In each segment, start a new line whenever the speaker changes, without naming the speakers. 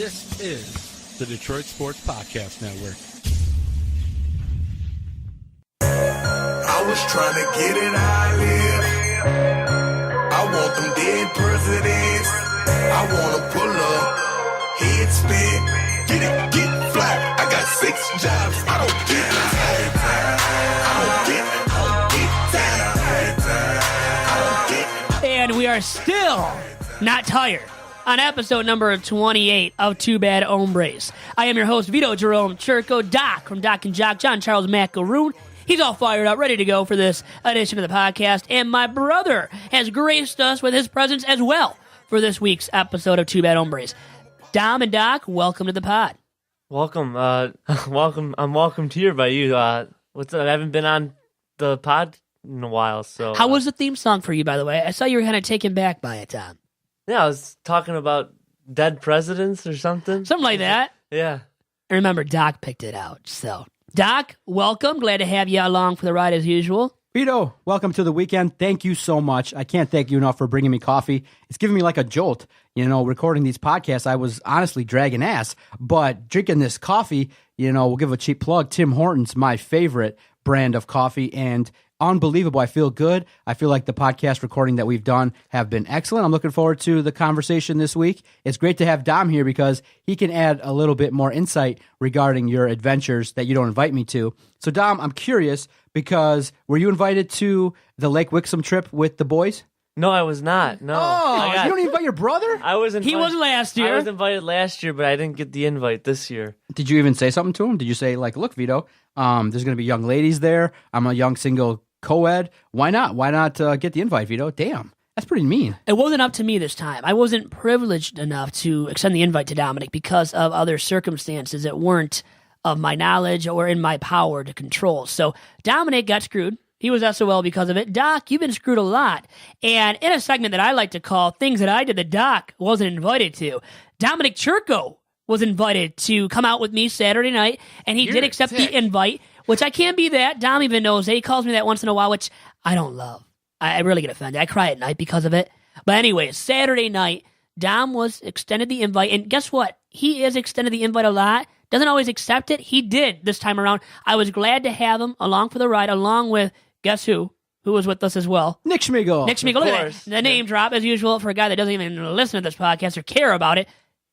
This is the Detroit Sports Podcast Network.
I was trying to get it how I live. I want them dead presidents. I want to pull up, head spin, get fly. I got 6 jobs. I don't get
And we are still not tired on episode number 28 of Two Bad Hombres. I am your host, Vito Jerome Churko, Doc from Doc and Jock, John Charles Macaroon. He's all fired up, ready to go for this edition of the podcast. And my brother has graced us with his presence as well for this week's episode of Two Bad Hombres. Dom and Doc, welcome to the pod.
Welcome. Welcome. I'm welcomed here by you. What's up? I haven't been on the pod in a while, so...
How was the theme song for you, by the way? I saw you were kind of taken back by it, Tom.
Yeah, I was talking about dead presidents or something.
Something like that.
Yeah.
I remember Doc picked it out, so... Doc, welcome. Glad to have you along for the ride as usual.
Vito, welcome to the weekend. Thank you so much. I can't thank you enough for bringing me coffee. It's giving me like a jolt. You know, recording these podcasts, I was honestly dragging ass, but drinking this coffee, you know, we'll give a cheap plug. Tim Hortons, my favorite brand of coffee, and unbelievable. I feel good. I feel like the podcast recording that we've done have been excellent. I'm looking forward to the conversation this week. It's great to have Dom here because he can add a little bit more insight regarding your adventures that you don't invite me to. So, Dom, I'm curious because were you invited to the Lake Wixom trip with the boys?
No, I was not. No.
Oh, you don't even invite your brother?
I was invited.
He was last year.
I was invited last year, but I didn't get the invite this year.
Did you even say something to him? Did you say, like, look, Vito, there's going to be young ladies there. I'm a young single co-ed. Why not? Why not get the invite, Vito? Damn, that's pretty mean.
It wasn't up to me this time. I wasn't privileged enough to extend the invite to Dominic because of other circumstances that weren't of my knowledge or in my power to control. So Dominic got screwed. He was SOL because of it. Doc, you've been screwed a lot. And in a segment that I like to call Things That I Did That Doc Wasn't Invited To, Dominic Churko was invited to come out with me Saturday night, and he did accept the invite, which I can't be that. Dom even knows that. He calls me that once in a while, which I don't love. I really get offended. I cry at night because of it. But anyway, Saturday night, Dom was extended the invite, and guess what? He is extended the invite a lot. Doesn't always accept it. He did this time around. I was glad to have him along for the ride, along with, guess who? Who was with us as well?
Nick Schmigel.
Nick Schmigel. Look at that. The name drop, as usual, for a guy that doesn't even listen to this podcast or care about it.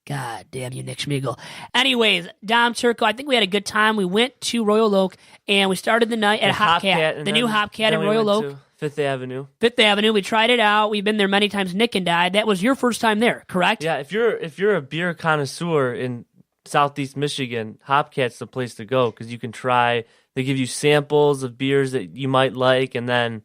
God damn you, Nick Schmigel. Anyways, Dom Turco, I think we had a good time. We went to Royal Oak, and we started the night at Hopcat, the new Hopcat in Royal Oak.
Fifth Avenue.
Fifth Avenue. We tried it out. We've been there many times. Nick and I. That was your first time there, correct?
Yeah, if you're a beer connoisseur in Southeast Michigan, Hopcat's the place to go because you can try. They give you samples of beers that you might like, and then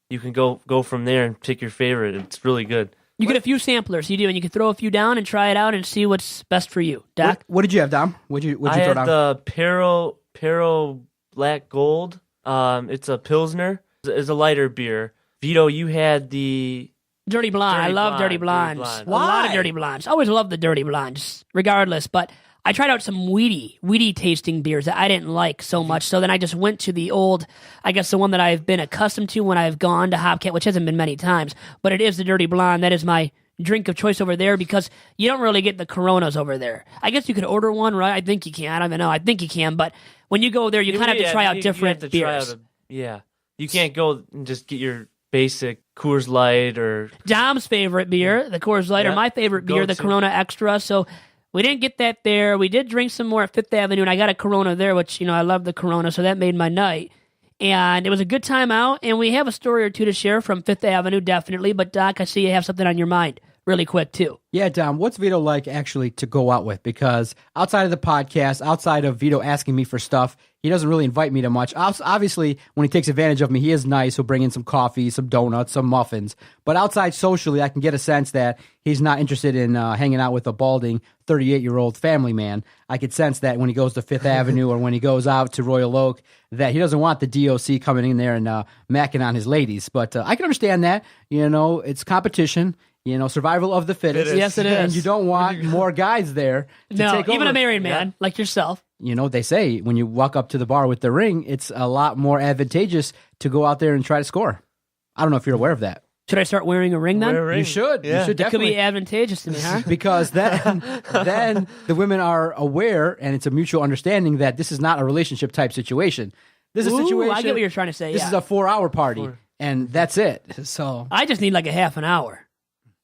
you can go from there and pick your favorite. It's really good.
You get a few samplers, you do, and you can throw a few down and try it out and see what's best for you. Doc?
What did you have, Dom? What'd you throw down?
I had the Pero Black Gold. It's a Pilsner. It's a lighter beer. Vito, you had the...
Dirty Blonde. I love Dirty Blondes. A lot of Dirty Blondes. Always love the Dirty Blondes, regardless. But I tried out some weedy tasting beers that I didn't like so much. So then I just went to the old, I guess the one that I've been accustomed to when I've gone to Hopcat, which hasn't been many times. But it is the Dirty Blonde. That is my drink of choice over there because you don't really get the Coronas over there. I guess you could order one, right? I think you can. I don't even know. I think you can. But when you go there, you kind of have to try out different beers.
Yeah. You can't go and just get your basic Coors Light or...
Dom's favorite beer, the Coors Light, or my favorite beer, the Corona Extra. So we didn't get that there. We did drink some more at Fifth Avenue, and I got a Corona there, which, you know, I love the Corona, so that made my night. And it was a good time out, and we have a story or two to share from Fifth Avenue, definitely. But, Doc, I see you have something on your mind really quick, too.
Yeah, Dom, what's Vito like actually to go out with? Because outside of the podcast, outside of Vito asking me for stuff, he doesn't really invite me to much. Obviously, when he takes advantage of me, he is nice. He'll bring in some coffee, some donuts, some muffins. But outside socially, I can get a sense that he's not interested in hanging out with a balding 38-year-old family man. I could sense that when he goes to Fifth Avenue or when he goes out to Royal Oak, that he doesn't want the DOC coming in there and macking on his ladies. But I can understand that. You know, it's competition. You know, survival of the fittest.
Yes, it is.
And you don't want more guys there to take over.
Even a married man like yourself.
You know, they say when you walk up to the bar with the ring, it's a lot more advantageous to go out there and try to score. I don't know if you're aware of that.
Should I start wearing a ring then?
Wear a ring.
You should.
Yeah.
You should
That could
definitely.
be advantageous to me, huh?
Because then the women are aware, and it's a mutual understanding that this is not a relationship type situation. This is a
Ooh,
situation.
I get what you're trying to say.
This
yeah.
is a 4-hour party, and that's it. So
I just need like a half an hour.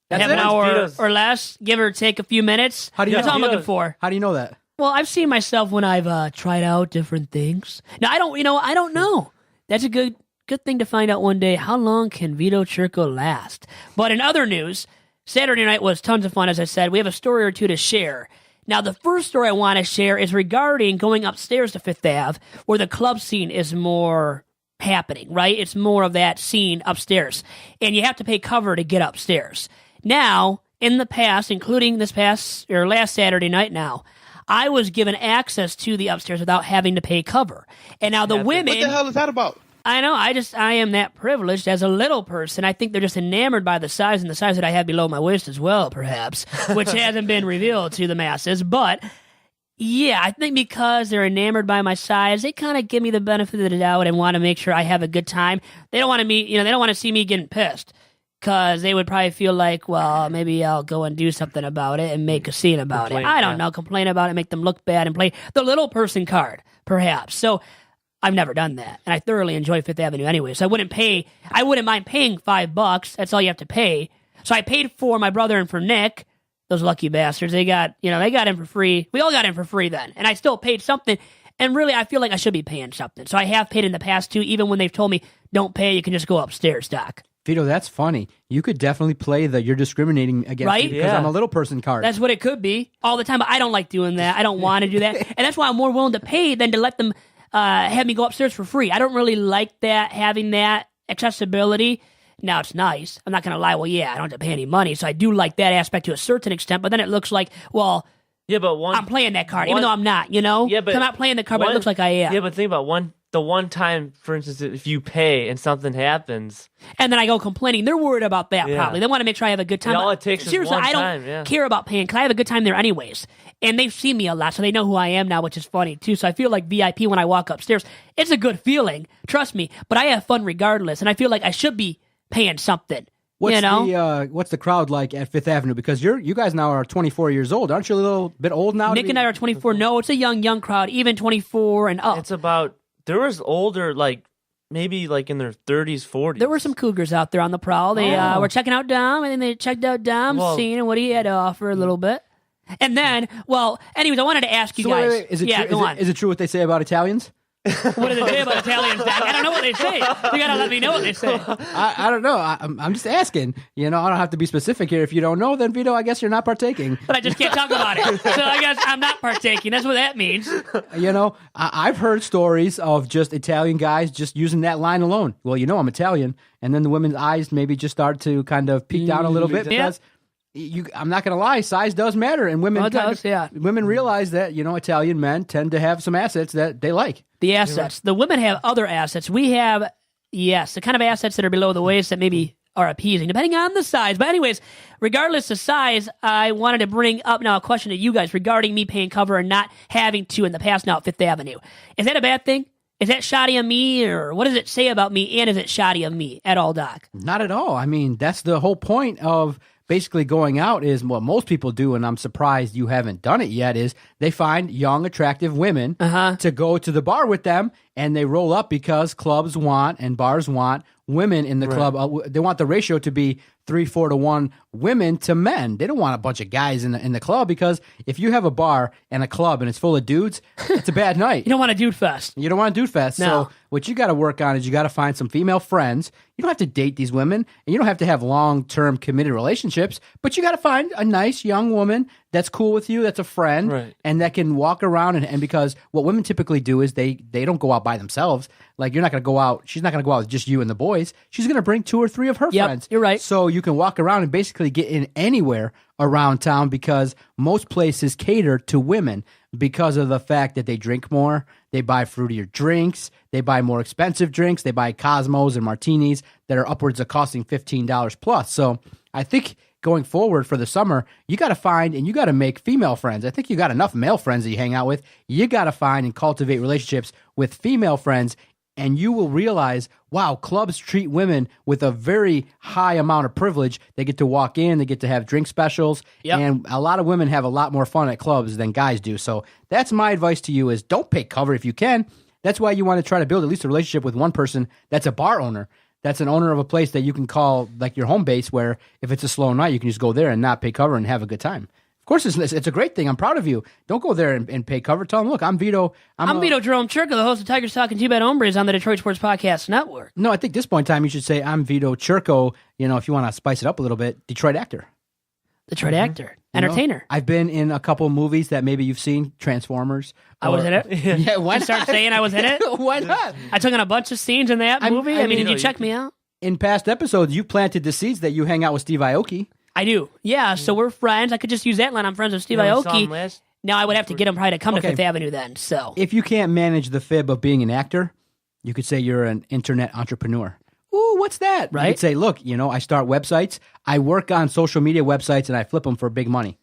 That's
Half an
it?
hour
Vito's-
or less, give or take a few minutes.
How do you
That's
know?
all I'm looking
Vito's-
for.
How do you know that?
Well, I've seen myself when I've tried out different things. Now I don't know. That's a good thing to find out one day. How long can Vito Churko last? But in other news, Saturday night was tons of fun. As I said, we have a story or two to share. Now, the first story I want to share is regarding going upstairs to Fifth Ave, where the club scene is more happening. Right? It's more of that scene upstairs, and you have to pay cover to get upstairs. Now, in the past, including this past or last Saturday night, now. I was given access to the upstairs without having to pay cover. And now the women...
What the hell is that about?
I know, I am that privileged as a little person. I think they're just enamored by the size and the size that I have below my waist as well, perhaps, which hasn't been revealed to the masses. But, yeah, I think because they're enamored by my size, they kind of give me the benefit of the doubt and want to make sure I have a good time. They don't want they don't want to see me getting pissed. Because they would probably feel like, well, maybe I'll go and do something about it and make a scene about
Complain,
it. I don't
yeah.
know, complain about it, make them look bad, and play the little person card, perhaps. So I've never done that, and I thoroughly enjoy Fifth Avenue anyway. So I wouldn't mind paying $5. That's all you have to pay. So I paid for my brother and for Nick. Those lucky bastards. They got in for free. We all got in for free then, and I still paid something. And really, I feel like I should be paying something. So I have paid in the past too, even when they've told me don't pay, you can just go upstairs, Doc.
Vito, that's funny. You could definitely play the you're discriminating against
Right?
me because
Yeah.
I'm a little person card.
That's what it could be all the time, but I don't like doing that. I don't want to do that. And that's why I'm more willing to pay than to let them have me go upstairs for free. I don't really like that, having that accessibility. Now, it's nice. I'm not going to lie. Well, yeah, I don't have to pay any money. So I do like that aspect to a certain extent, but then it looks like, well,
Yeah, but
I'm playing that card, even though I'm not,
Yeah, but
I'm not playing the card, but it looks like I am.
Yeah, but think about the one time, for instance, if you pay and something happens,
And then I go complaining. They're worried about that,
Yeah.
probably. They want to make sure I have a good time.
And all
But
it takes is
seriously,
one
I don't
time, yeah.
care about paying because I have a good time there anyways. And they've seen me a lot, so they know who I am now, which is funny, too. So I feel like VIP when I walk upstairs. It's a good feeling, trust me. But I have fun regardless, and I feel like I should be paying something.
What's the crowd like at Fifth Avenue? Because you guys now are 24 years old. Aren't you a little bit old now?
Nick and I are 24. No, it's a young crowd, even 24 and up.
it's about there was older, like maybe like in their 30s, 40s.
There were some cougars out there on the prowl. They were checking out Dom, and then they checked out Dom's
Well-
scene and what he had to offer a little bit. And then, well, anyways, I wanted to ask you
So
guys.
wait. Is it
yeah,
true?
go on.
Is it true what they say about Italians?
What do they say about Italians, Doc? I don't know what they say. You gotta let me know what they say.
I don't know. I'm just asking. I don't have to be specific here. If you don't know, then Vito, I guess you're not partaking.
But I just can't talk about it. So I guess I'm not partaking. That's what that means.
I've heard stories of just Italian guys just using that line alone. Well, I'm Italian, and then the women's eyes maybe just start to kind of peek down a little bit
Yeah.
because I'm not going to lie, size does matter, and women
Oh, it does, yeah.
women realize that Italian men tend to have some assets that they like.
The assets. The women have other assets. We have, yes, the kind of assets that are below the waist that maybe are appeasing, depending on the size. But anyways, regardless of size, I wanted to bring up now a question to you guys regarding me paying cover and not having to in the past now at Fifth Avenue. Is that a bad thing? Is that shoddy of me, or what does it say about me, and is it shoddy of me at all, Doc?
Not at all. I mean, that's the whole point of basically going out is what most people do, and I'm surprised you haven't done it yet, is they find young, attractive women to go to the bar with them, and they roll up because clubs want and bars want women in the club. They want the ratio to be 3-4 to 1 women to men. They don't want a bunch of guys in the club, because if you have a bar and a club and it's full of dudes, it's a bad night.
You don't want a dude fest.
You don't want to do fest.
No.
So what you got to work on is you got to find some female friends. You don't have to date these women, and you don't have to have long-term committed relationships, but you got to find a nice young woman that's cool with you, that's a friend,
Right.
and that can walk around. And because what women typically do is they don't go out by themselves. Like, you're not going to go out. She's not going to go out with just you and the boys. She's going to bring 2 or 3 of her
Yep,
friends.
you're right.
So you can walk around and basically get in anywhere around town, because most places cater to women because of the fact that they drink more, they buy fruitier drinks, they buy more expensive drinks, they buy Cosmos and martinis that are upwards of costing $15 plus. So I think going forward for the summer, you got to find and you got to make female friends. I think you got enough male friends that you hang out with. You got to find and cultivate relationships with female friends and you will realize, wow, clubs treat women with a very high amount of privilege. They get to walk in, they get to have drink specials, and a lot of women have a lot more fun at clubs than guys do. So that's my advice to you is don't pay cover if you can. That's why you want to try to build at least a relationship with one person that's a bar owner. That's an owner of a place that you can call like your home base, where if it's a slow night, you can just go there and not pay cover and have a good time. Of course, it's a great thing. I'm proud of you. Don't go there and pay cover. Tell them, look, I'm Vito. I'm
Vito Jerome Churko, the host of Tiger Talk and Two Bad Hombres on the Detroit Sports Podcast Network.
No, I think at this point in time, you should say I'm Vito Churko. If you want to spice it up a little bit, Detroit actor.
Detroit actor. Entertainer.
I've been in a couple movies that maybe you've seen, Transformers.
I was in it.
Yeah, why
You
not?
start saying I was in it?
Why not?
I took on a bunch of scenes in that movie. I mean, did you check me out?
In past episodes, you planted the seeds that you hang out with Steve Aoki.
I do. Yeah, so we're friends. I could just use that line. I'm friends with Steve Aoki. Now I would have to get him probably to come to Fifth Avenue then. So
if you can't manage the fib of being an actor, you could say you're an internet entrepreneur. Ooh, what's that?
Right.
You could say, look, I start websites. I work on social media websites and I flip them for big money.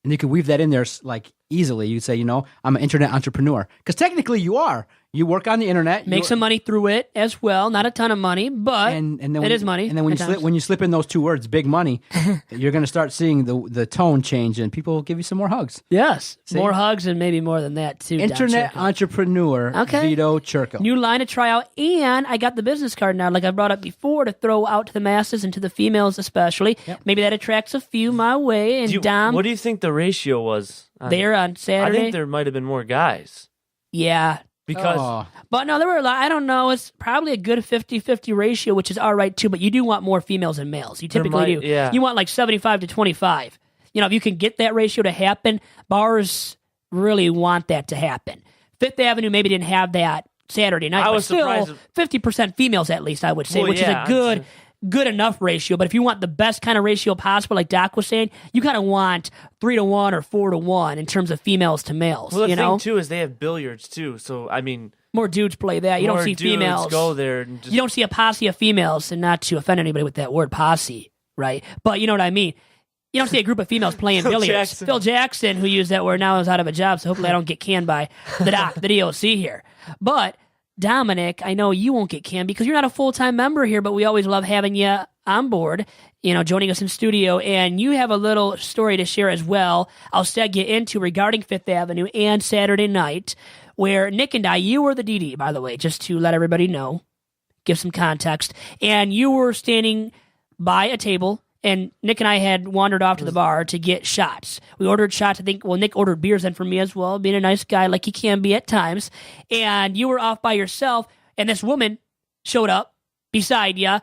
And you could weave that in there like easily. You'd say, I'm an internet entrepreneur. Because technically you are. You work on the internet.
Make some money through it as well. Not a ton of money, but
and then
it is money.
And then when you slip in those two words, big money, you're going to start seeing the tone change and people will give you some more hugs.
Yes.
See?
More hugs and maybe more than that too.
Internet entrepreneur, Vito Churko.
New line to try out. And I got the business card now, like I brought up before, to throw out to the masses and to the females especially. Yep. Maybe that attracts a few my way. And Dom.
What do you think the ratio was?
There on Saturday?
I think there might have been more guys.
Yeah. But no, there were a lot. I don't know. It's probably a good 50-50 ratio, which is all right too. But you do want more females than males. You typically do.
Yeah.
You want like 75 to 25. If you can get that ratio to happen, bars really want that to happen. Fifth Avenue maybe didn't have that Saturday night.
I was
but still,
surprised.
50% females at least, I would say, which is a good enough ratio. But if you want the best kind of ratio possible, like Doc was saying, you kind of want 3-1 or 4-1 in terms of females to males.
Well, the thing too is they have billiards too, so I mean,
more dudes play that. You don't see females
go there. And
you don't see a posse of females, and not to offend anybody with that word posse, right? But you know what I mean. You don't see a group of females playing billiards. Phil Jackson, who used that word, now is out of a job, so hopefully I don't get canned by the DOC here. But Dominic, I know you won't get canned because you're not a full-time member here, but we always love having you on board, joining us in studio, and you have a little story to share as well. I'll seg you into regarding Fifth Avenue and Saturday night, where Nick and I, you were the DD, by the way, just to let everybody know, give some context, and you were standing by a table, and Nick and I had wandered off to the bar to get shots. We ordered shots. I think, Nick ordered beers then for me as well, being a nice guy like he can be at times. And you were off by yourself, and this woman showed up beside you,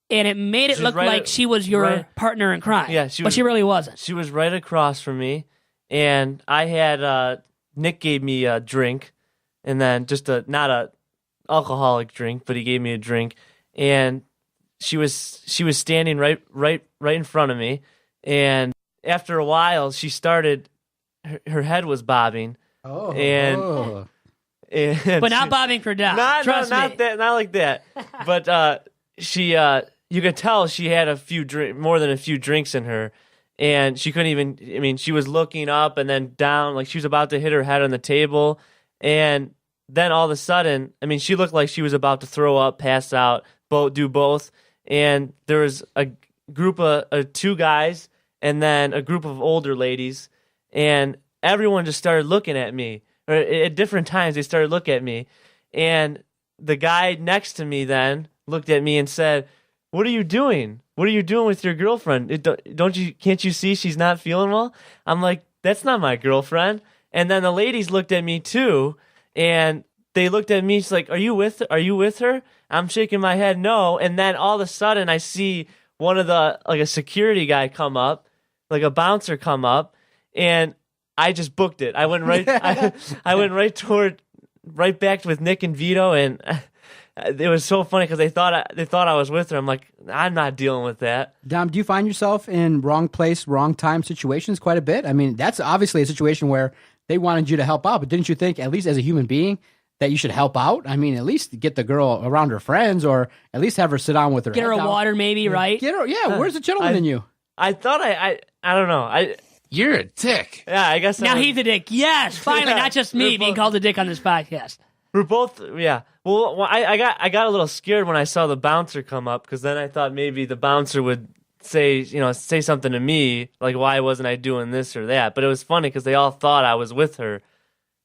and it made it look like she was your partner in crime.
Yeah,
but she really wasn't.
She was right across from me, and I had Nick gave me a drink, and then just not a alcoholic drink, but he gave me a drink, and she was standing right in front of me, and after a while she started her head was bobbing. And
but not bobbing for Doc.
Not like that. But she you could tell she had more than a few drinks in her, and she couldn't even. I mean, she was looking up and then down, like she was about to hit her head on the table, and then all of a sudden, I mean, she looked like she was about to throw up, pass out, do both. And there was a group of two guys and then a group of older ladies, and everyone just started looking at me. Or at different times, they started looking at me, and the guy next to me then looked at me and said, "What are you doing? What are you doing with your girlfriend? Can't you see she's not feeling well?" I'm like, "That's not my girlfriend." And then the ladies looked at me too, and they looked at me. She's like, "Are you with her?" I'm shaking my head, no. And then all of a sudden, I see one of a security guy come up, like a bouncer come up, and I just booked it. I went right, I went right back with Nick and Vito, and it was so funny because they thought I was with her. I'm like, I'm not dealing with that.
Dom, do you find yourself in wrong place, wrong time situations quite a bit? I mean, that's obviously a situation where they wanted you to help out, but didn't you think, at least as a human being, that you should help out? I mean, at least get the girl around her friends, or at least have her sit down with her.
Get her a water, maybe, right?
Get her. Where's the gentleman in you?
I thought I don't know.
You're a dick.
Yeah, I guess.
Now he's a dick. Yes, finally, not just me being called a dick on this podcast.
We're both, yeah. Well, I got a little scared when I saw the bouncer come up, because then I thought maybe the bouncer would say something to me, like, why wasn't I doing this or that? But it was funny because they all thought I was with her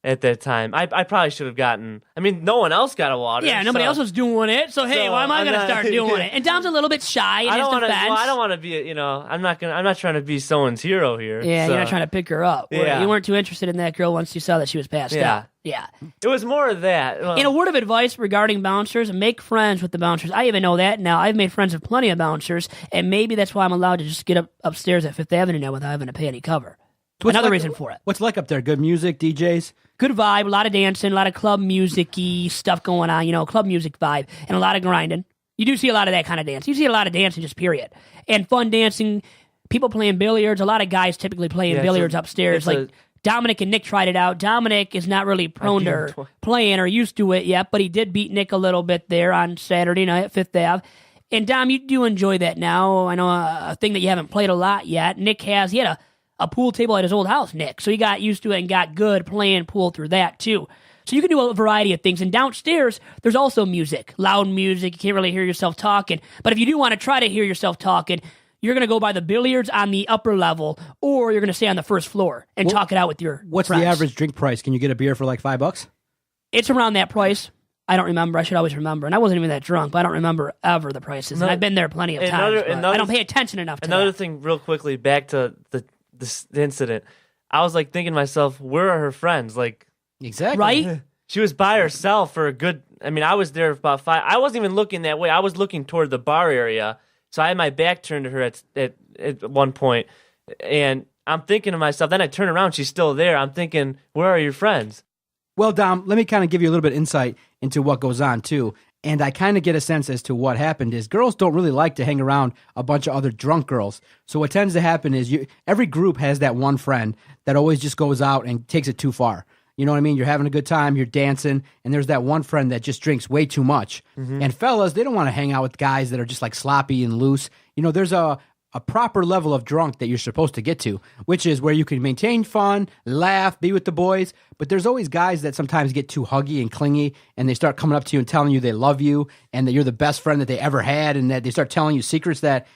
at that time. I probably should have gotten, I mean, no one else got a water.
Yeah, nobody else was doing it, so hey, why am I going to start doing it? And Dom's a little bit shy in his defense.
I don't want to be, I'm not trying to be someone's hero here.
Yeah,
so.
you're not trying to pick her up.
Yeah.
You weren't too interested in that girl once you saw that she was passed out. Yeah.
It was more of that.
In a word of advice regarding bouncers, make friends with the bouncers. I even know that now. I've made friends with plenty of bouncers, and maybe that's why I'm allowed to just get upstairs at Fifth Avenue now without having to pay any cover. Another reason for it.
What's like up there? Good music, DJs?
Good vibe, a lot of dancing, a lot of club music-y stuff going on, club music vibe, and a lot of grinding. You do see a lot of that kind of dance. You see a lot of dancing, just period. And fun dancing, people playing billiards, a lot of guys typically playing billiards upstairs. Dominic and Nick tried it out. Dominic is not really prone to playing or used to it yet, but he did beat Nick a little bit there on Saturday night at Fifth Ave. And Dom, you do enjoy that now. I know a thing that you haven't played a lot yet. Nick he had a pool table at his old house, Nick. So he got used to it and got good playing pool through that, too. So you can do a variety of things. And downstairs, there's also music, loud music. You can't really hear yourself talking. But if you do want to try to hear yourself talking, you're going to go by the billiards on the upper level, or you're going to stay on the first floor and talk it out with your
What's
friends.
the average drink price? Can you get a beer for like $5?
It's around that price. I don't remember. I should always remember. And I wasn't even that drunk, but I don't remember ever the prices. And I've been there plenty of times. I don't pay attention enough to
Another
that.
thing, real quickly, back to the incident. I was like thinking to myself, where are her friends? Like,
exactly.
Right?
She was by herself for a good, I was there for about 5. I wasn't even looking that way. I was looking toward the bar area. So I had my back turned to her at one point, and I'm thinking to myself, then I turn around, she's still there. I'm thinking, where are your friends?
Well, Dom, let me kind of give you a little bit of insight into what goes on, too. And I kind of get a sense as to what happened is girls don't really like to hang around a bunch of other drunk girls. So what tends to happen is every group has that one friend that always just goes out and takes it too far. You know what I mean? You're having a good time, you're dancing, and there's that one friend that just drinks way too much. Mm-hmm. And fellas, they don't want to hang out with guys that are just like sloppy and loose. There's a proper level of drunk that you're supposed to get to, which is where you can maintain fun, laugh, be with the boys. But there's always guys that sometimes get too huggy and clingy, and they start coming up to you and telling you they love you and that you're the best friend that they ever had, and that they start telling you secrets that,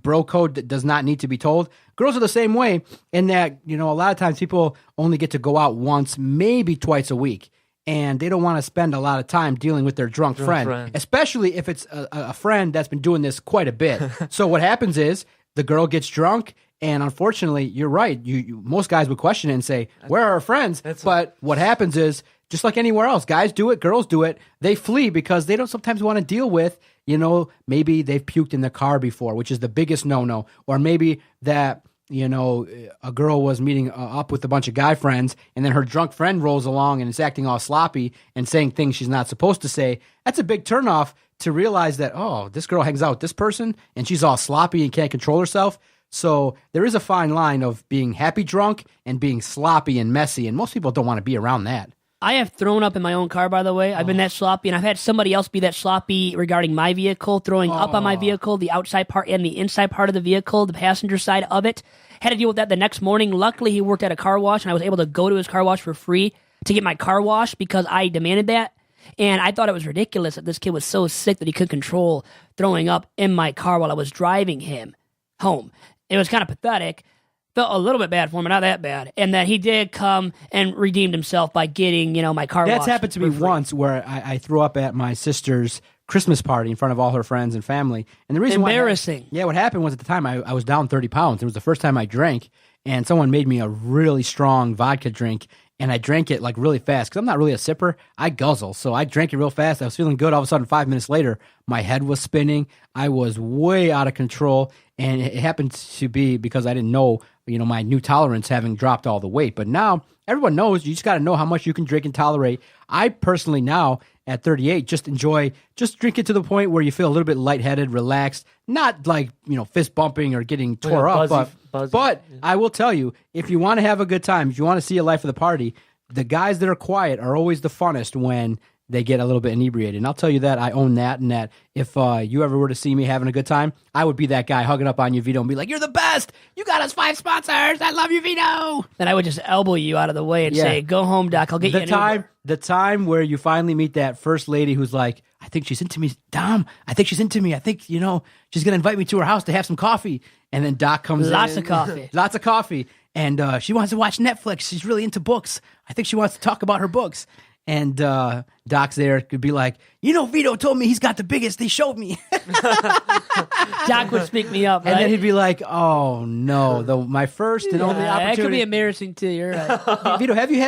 bro code does not need to be told. Girls are the same way in that, a lot of times people only get to go out once, maybe twice a week. And they don't want to spend a lot of time dealing with their drunk friend, especially if it's a friend that's been doing this quite a bit. So what happens is the girl gets drunk, and unfortunately, you're right. Most guys would question it and say, where are our friends? But what happens is, just like anywhere else, guys do it, girls do it. They flee because they don't sometimes want to deal with, maybe they've puked in the car before, which is the biggest no-no. Or maybe that a girl was meeting up with a bunch of guy friends, and then her drunk friend rolls along and is acting all sloppy and saying things she's not supposed to say. That's a big turnoff to realize that, oh, this girl hangs out with this person, and she's all sloppy and can't control herself. So there is a fine line of being happy drunk and being sloppy and messy, and most people don't want to be around that.
I have thrown up in my own car, by the way. I've been that sloppy, and I've had somebody else be that sloppy regarding my vehicle, throwing up on my vehicle, the outside part and the inside part of the vehicle, the passenger side of it. Had to deal with that the next morning. Luckily, he worked at a car wash, and I was able to go to his car wash for free to get my car washed because I demanded that. And I thought it was ridiculous that this kid was so sick that he couldn't control throwing up in my car while I was driving him home. It was kind of pathetic. Felt a little bit bad for him, but not that bad. And then he did come and redeemed himself by getting, my car washed.
That's happened to me once where I threw up at my sister's Christmas party in front of all her friends and family. And the reason
Embarrassing.
What happened was at the time I was down 30 pounds. It was the first time I drank, and someone made me a really strong vodka drink, and I drank it like really fast because I'm not really a sipper. I guzzle. So I drank it real fast. I was feeling good. All of a sudden, 5 minutes later, my head was spinning. I was way out of control, and it happened to be because I didn't know, my new tolerance having dropped all the weight. But now everyone knows you just got to know how much you can drink and tolerate. I personally now at 38 just drink it to the point where you feel a little bit lightheaded, relaxed, not like, fist bumping or getting tore up. But I will tell you, if you want to have a good time, if you want to see a life of the party, the guys that are quiet are always the funnest when they get a little bit inebriated. And I'll tell you that I own that, and that if you ever were to see me having a good time, I would be that guy hugging up on you, Vito, and be like, "You're the best. You got us 5 sponsors. I love you, Vito."
Then I would just elbow you out of the way and say, "Go home, Doc. I'll get you an Uber."
The time where you finally meet that first lady who's like, "I think she's into me, Dom. I think she's into me. I think, she's going to invite me to her house to have some coffee." And then Doc comes in.
Lots of coffee.
Lots of coffee. And she wants to watch Netflix. She's really into books. I think she wants to talk about her books. And Doc's there, could be like, Vito told me he's got the biggest. They showed me.
Doc would speak me up, right?
And then he'd be like, "Oh no, my first and only opportunity."
That could be embarrassing too. You're right.
Vito, have you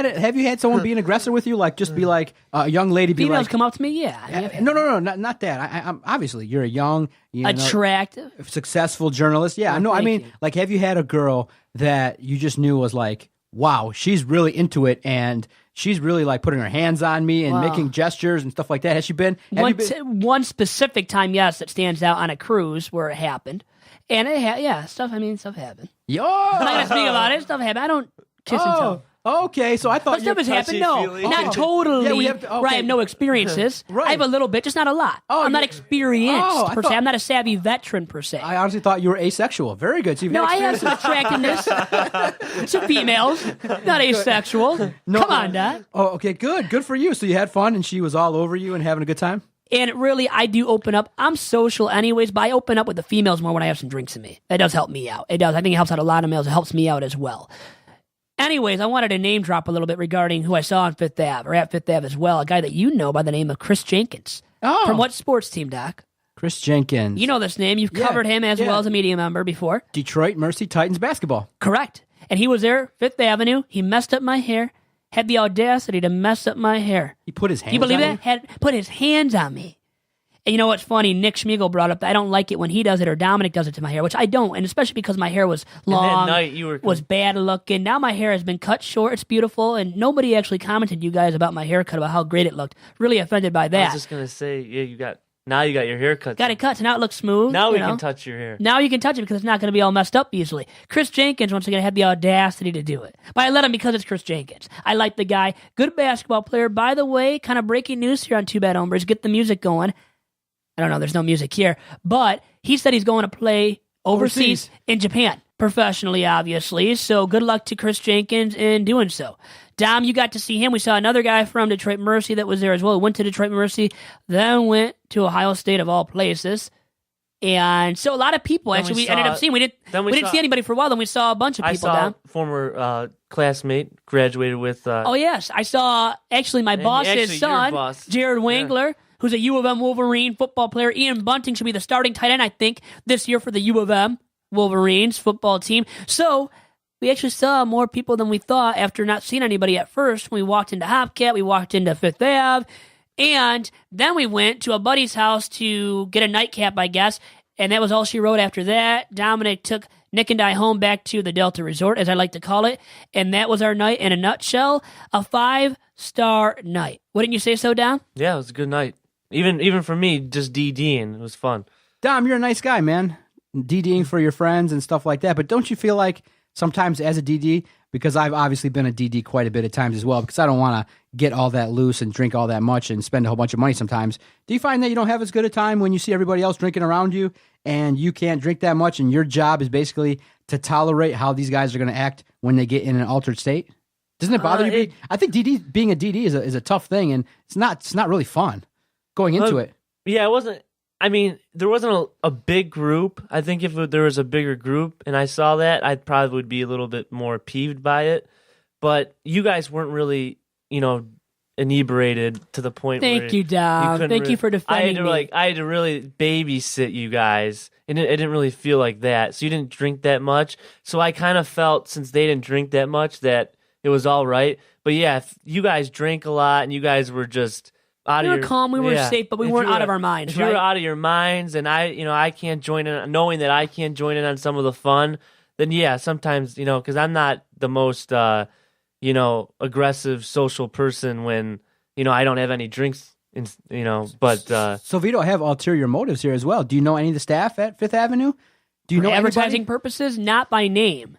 had someone be an aggressor with you? Like, just be like a young lady, be
Females
like,
come up to me, yeah.
No, not that. I'm obviously you're a young,
Attractive,
successful journalist. Yeah, no, I mean,
you.
like, have you had a girl that you just knew was like, wow, she's really into it, and she's really like putting her hands on me and making gestures and stuff like that? Has she been?
One specific time, yes, that stands out on a cruise where it happened. And stuff happened.
Yo!
I'm not going to speak about it. Stuff happened. I don't kiss and tell.
Okay, so I thought
Stuff has happened. No, not totally.
Yeah, we have to,
Right, I have no experiences.
Right.
I have a little bit, just not a lot. I'm not experienced per se. I'm not a savvy veteran per se.
I honestly thought you were asexual. Very good. So
I have some attractiveness to females, not asexual.
No.
Come on, Dad.
Oh, okay, good. Good for you. So you had fun, and she was all over you and having a good time?
And really, I do open up. I'm social anyways, but I open up with the females more when I have some drinks in me. That does help me out. It does. I think it helps out a lot of males. It helps me out as well. Anyways, I wanted to name drop a little bit regarding who I saw on Fifth Ave, or at Fifth Ave as well, a guy that you know by the name of Chris Jenkins.
Oh.
From what sports team, Doc?
Chris Jenkins.
You know this name. You've covered him as well as a media member before.
Detroit Mercy Titans basketball.
Correct. And he was there, Fifth Avenue. He messed up my hair, had the audacity to mess up my hair.
He put his hands on
you believe
you?
that? Had put his hands on me. And you know what's funny? Nick Schmiegel brought up that I don't like it when he does it or Dominic does it to my hair, which I don't, and especially because my hair was long,
that night you were
was bad looking. Now my hair has been cut short. It's beautiful, and nobody actually commented, you guys, about my haircut, about how great it looked. Really offended by
I
that.
was just gonna say, you got your haircut.
Got it cut, so now it looks smooth.
Now we can touch your hair.
Now you can touch it because it's not going to be all messed up easily. Chris Jenkins, once again, had the audacity to do it. But I let him because it's Chris Jenkins. I like the guy. Good basketball player. By the way, kind of breaking news here on Two Bad Hombres. Get the music going. I don't know, there's no music here. But he said he's going to play overseas in Japan, professionally, obviously. So good luck to Chris Jenkins in doing so. Dom, you got to see him. We saw another guy from Detroit Mercy that was there as well. Went to Detroit Mercy, then went to Ohio State of all places. And so a lot of people, actually, we ended up seeing. We didn't see anybody for a while. Then we saw a bunch of people.
I saw
Dom.
Former classmate, graduated with.
Oh, yes. I saw, actually, my boss's son, Jared Wangler, who's a U of M Wolverine football player. Ian Bunting should be the starting tight end, I think, this year for the U of M Wolverines football team. So we actually saw more people than we thought after not seeing anybody at first. We walked into Hopcat, we walked into Fifth Ave, and then we went to a buddy's house to get a nightcap, I guess, and that was all she wrote after that. Dominic took Nick and I home back to the Delta Resort, as I like to call it, and that was our night in a nutshell, a 5-star night. Wouldn't you say so, Dom?
Yeah, it was a good night. Even for me, just DDing, it was fun.
Dom, you're a nice guy, man. DDing for your friends and stuff like that. But don't you feel like sometimes as a DD, because I've obviously been a DD quite a bit of times as well, because I don't want to get all that loose and drink all that much and spend a whole bunch of money sometimes. Do you find that you don't have as good a time when you see everybody else drinking around you and you can't drink that much and your job is basically to tolerate how these guys are going to act when they get in an altered state? Doesn't it bother you? I think being a DD is a tough thing, and it's not really fun going into it.
Yeah, it wasn't. I mean, there wasn't a big group. I think if there was a bigger group and I saw that, I probably would be a little bit more peeved by it. But you guys weren't really, inebriated to the point where...
Thank you, Dom. Thank you for defending me.
I had to really babysit you guys, and it didn't really feel like that. So you didn't drink that much. So I kind of felt, since they didn't drink that much, that it was all right. But yeah, if you guys drank a lot and you guys were just...
We were calm, we were safe, but we weren't out of our minds,
If you were out of your minds and I can't join in, knowing that I can't join in on some of the fun, then yeah, sometimes, because I'm not the most, aggressive social person when, I don't have any drinks, but...
So Vito, I have ulterior motives here as well. Do you know any of the staff at Fifth Avenue? Do you know
advertising
anybody?
purposes? Not by name.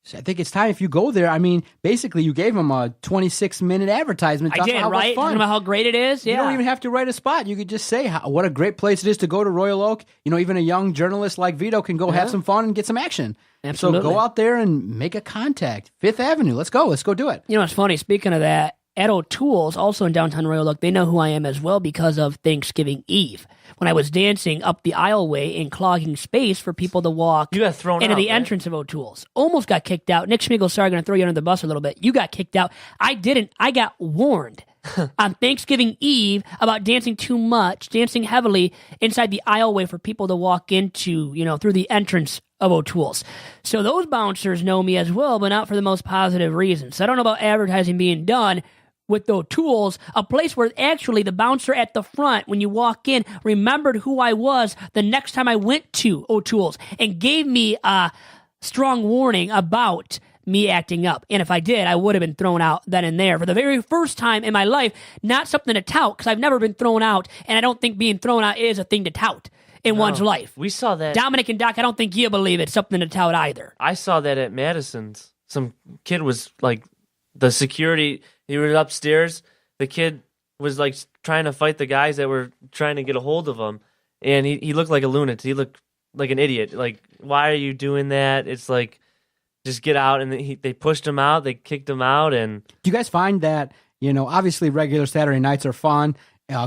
So I think it's time if you go there. I mean, basically, you gave them a 26-minute advertisement.
I did,
about how
right?
much fun.
Talking about how great it is. Yeah.
You don't even have to write a spot. You could just say what a great place it is to go to Royal Oak. You know, even a young journalist like Vito can go have some fun and get some action.
Absolutely.
So go out there and make a contact. Fifth Avenue. Let's go. Let's go do it.
You know, it's funny. Speaking of that, at O'Toole's, also in downtown Royal Oak, they know who I am as well because of Thanksgiving Eve. When I was dancing up the aisleway and clogging space for people to walk
You got thrown
into
out,
the
right?
entrance of O'Toole's. Almost got kicked out. Nick Schmigel, sorry, going to throw you under the bus a little bit. You got kicked out. I didn't. I got warned on Thanksgiving Eve about dancing too much, dancing heavily inside the aisleway for people to walk into, through the entrance of O'Toole's. So those bouncers know me as well, but not for the most positive reasons. So I don't know about advertising being done with the O'Toole's, a place where actually the bouncer at the front, when you walk in, remembered who I was the next time I went to O'Toole's and gave me a strong warning about me acting up. And if I did, I would have been thrown out then and there for the very first time in my life. Not something to tout, because I've never been thrown out, and I don't think being thrown out is a thing to tout in one's life.
We saw that.
Dominic and Doc, I don't think you believe it's something to tout either.
I saw that at Madison's. Some kid was like, the security, he was upstairs. The kid was like trying to fight the guys that were trying to get a hold of him. And he looked like a lunatic. He looked like an idiot. Like, why are you doing that? It's like, just get out. And they pushed him out. They kicked him out. And
Do you guys find that, obviously regular Saturday nights are fun,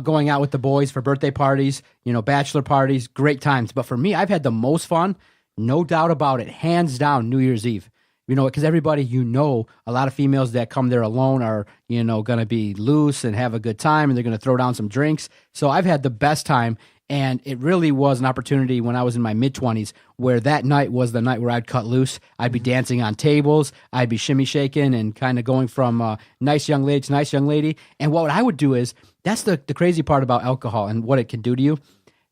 going out with the boys for birthday parties, bachelor parties, great times. But for me, I've had the most fun, no doubt about it, hands down, New Year's Eve. Because everybody, a lot of females that come there alone are, going to be loose and have a good time, and they're going to throw down some drinks. So I've had the best time, and it really was an opportunity when I was in my mid-20s where that night was the night where I'd cut loose. I'd be dancing on tables. I'd be shimmy shaking and kind of going from nice young lady to nice young lady. And what I would do is, that's the crazy part about alcohol and what it can do to you.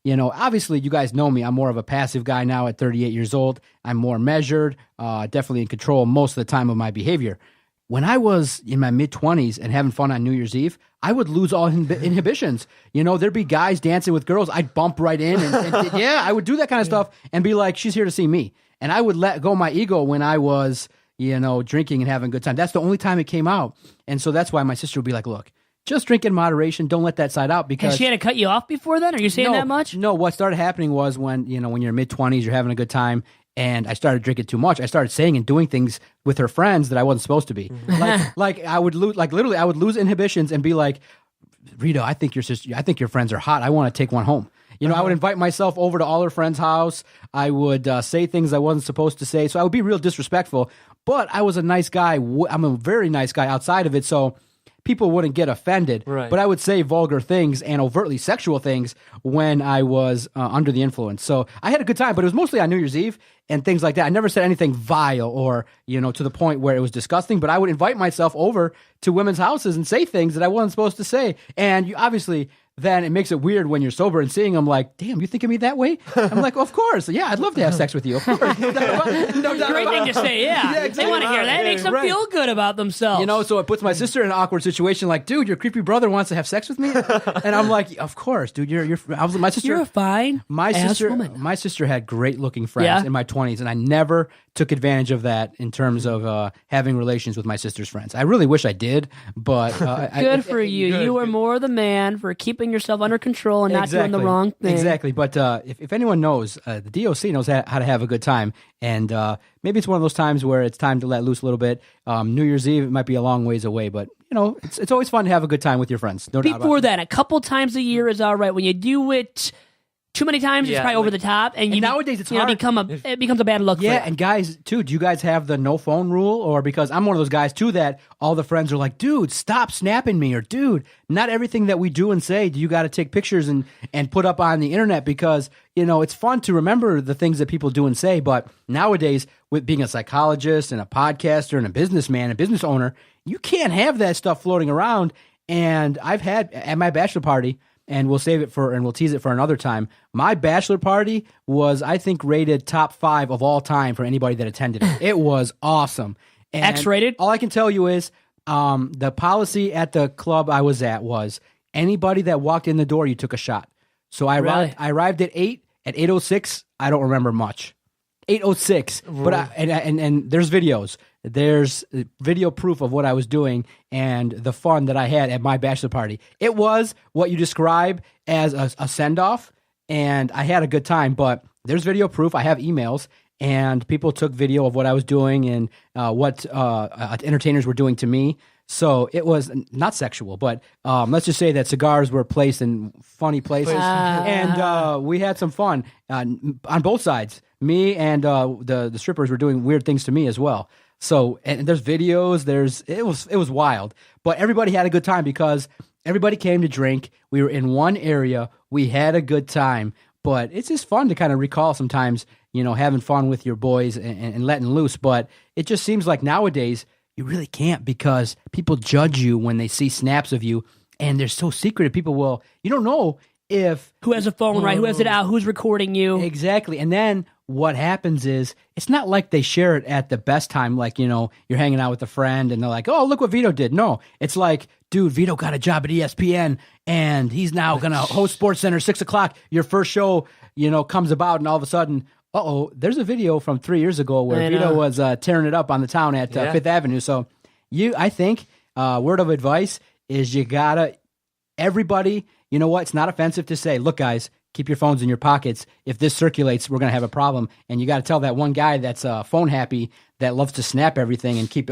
Obviously, you guys know me. I'm more of a passive guy now at 38 years old. I'm more measured, definitely in control most of the time of my behavior. When I was in my mid-20s and having fun on New Year's Eve, I would lose all inhibitions. There'd be guys dancing with girls. I'd bump right in. And yeah, I would do that kind of stuff and be like, she's here to see me. And I would let go my ego when I was, drinking and having a good time. That's the only time it came out. And so that's why my sister would be like, look, just drink in moderation. Don't let that side out because
And she had to cut you off before then? Are you saying that much?
No, what started happening was when you're mid-20s, you're having a good time, and I started drinking too much. I started saying and doing things with her friends that I wasn't supposed to be. like I would lose, literally, I would lose inhibitions and be like, Rito, I think your friends are hot. I want to take one home. I would invite myself over to all her friends' house. I would say things I wasn't supposed to say. So I would be real disrespectful, but I was a nice guy. I'm a very nice guy outside of it. So people wouldn't get offended,
Right.
but I would say vulgar things and overtly sexual things when I was under the influence. So I had a good time, but it was mostly on New Year's Eve and things like that. I never said anything vile or, to the point where it was disgusting, but I would invite myself over to women's houses and say things that I wasn't supposed to say. And you obviously... then it makes it weird when you're sober and seeing them like, damn, you think of me that way? I'm like, of course. Yeah, I'd love to have sex with you. Of course. No doubt
Great thing to say, yeah.
exactly.
They want to hear that. It makes them feel good about themselves.
So it puts my sister in an awkward situation like, dude, your creepy brother wants to have sex with me? And I'm like, of course, dude. My sister.
You're a fine
My
ass
sister,
woman.
my sister had great looking friends in my 20s, and I never took advantage of that in terms of having relations with my sister's friends. I really wish I did, but
Good for you. You are more the man for keeping yourself under control and not doing the wrong thing.
Exactly. But if anyone knows, the DOC knows how to have a good time, and maybe it's one of those times where it's time to let loose a little bit. New Year's Eve, it might be a long ways away, but it's always fun to have a good time with your friends. No doubt about
Before
it.
that, a couple times a year is all right. When you do it too many times, it's
Yeah,
probably over the top, and
nowadays it's hard.
it becomes a bad look. for
Yeah,
you.
and guys, too, do you guys have the no phone rule? Or because I'm one of those guys, too, that all the friends are like, dude, stop snapping me. Or, dude, not everything that we do and say do you got to take pictures and put up on the internet because, it's fun to remember the things that people do and say. But nowadays, with being a psychologist and a podcaster and a businessman, a business owner, you can't have that stuff floating around. And I've had, at my bachelor party, and we'll save it and we'll tease it for another time. My bachelor party was, I think, rated top 5 of all time for anybody that attended it. It was awesome. And
X-rated?
All I can tell you is the policy at the club I was at was anybody that walked in the door, you took a shot. So I
Really?
arrived at 8. At 8:06, I don't remember much. 8:06. But and there's videos. There's video proof of what I was doing and the fun that I had at my bachelor party. It was what you describe as a send-off, and I had a good time, but there's video proof. I have emails, and people took video of what I was doing and what entertainers were doing to me. So it was not sexual, but let's just say that cigars were placed in funny places, and we had some fun on both sides. Me and the strippers were doing weird things to me as well. So, and there's videos. It was wild, but everybody had a good time because everybody came to drink. We were in one area. We had a good time, but it's just fun to kind of recall sometimes, having fun with your boys and letting loose. But it just seems like nowadays you really can't because people judge you when they see snaps of you, and they're so secretive. People you don't know if
who has a phone, right? Who has it out? Who's recording you?
Exactly. And then what happens is it's not like they share it at the best time, like, you're hanging out with a friend and they're like, oh, look what Vito did. No, it's like, dude, Vito got a job at ESPN and he's now going to host SportsCenter 6:00. Your first show, comes about, and all of a sudden, there's a video from 3 years ago where Vito was tearing it up on the town at Fifth Avenue. So I think word of advice is you gotta, everybody, you know what? It's not offensive to say, look, guys, keep your phones in your pockets. If this circulates, we're going to have a problem. And you got to tell that one guy that's phone happy that loves to snap everything and keep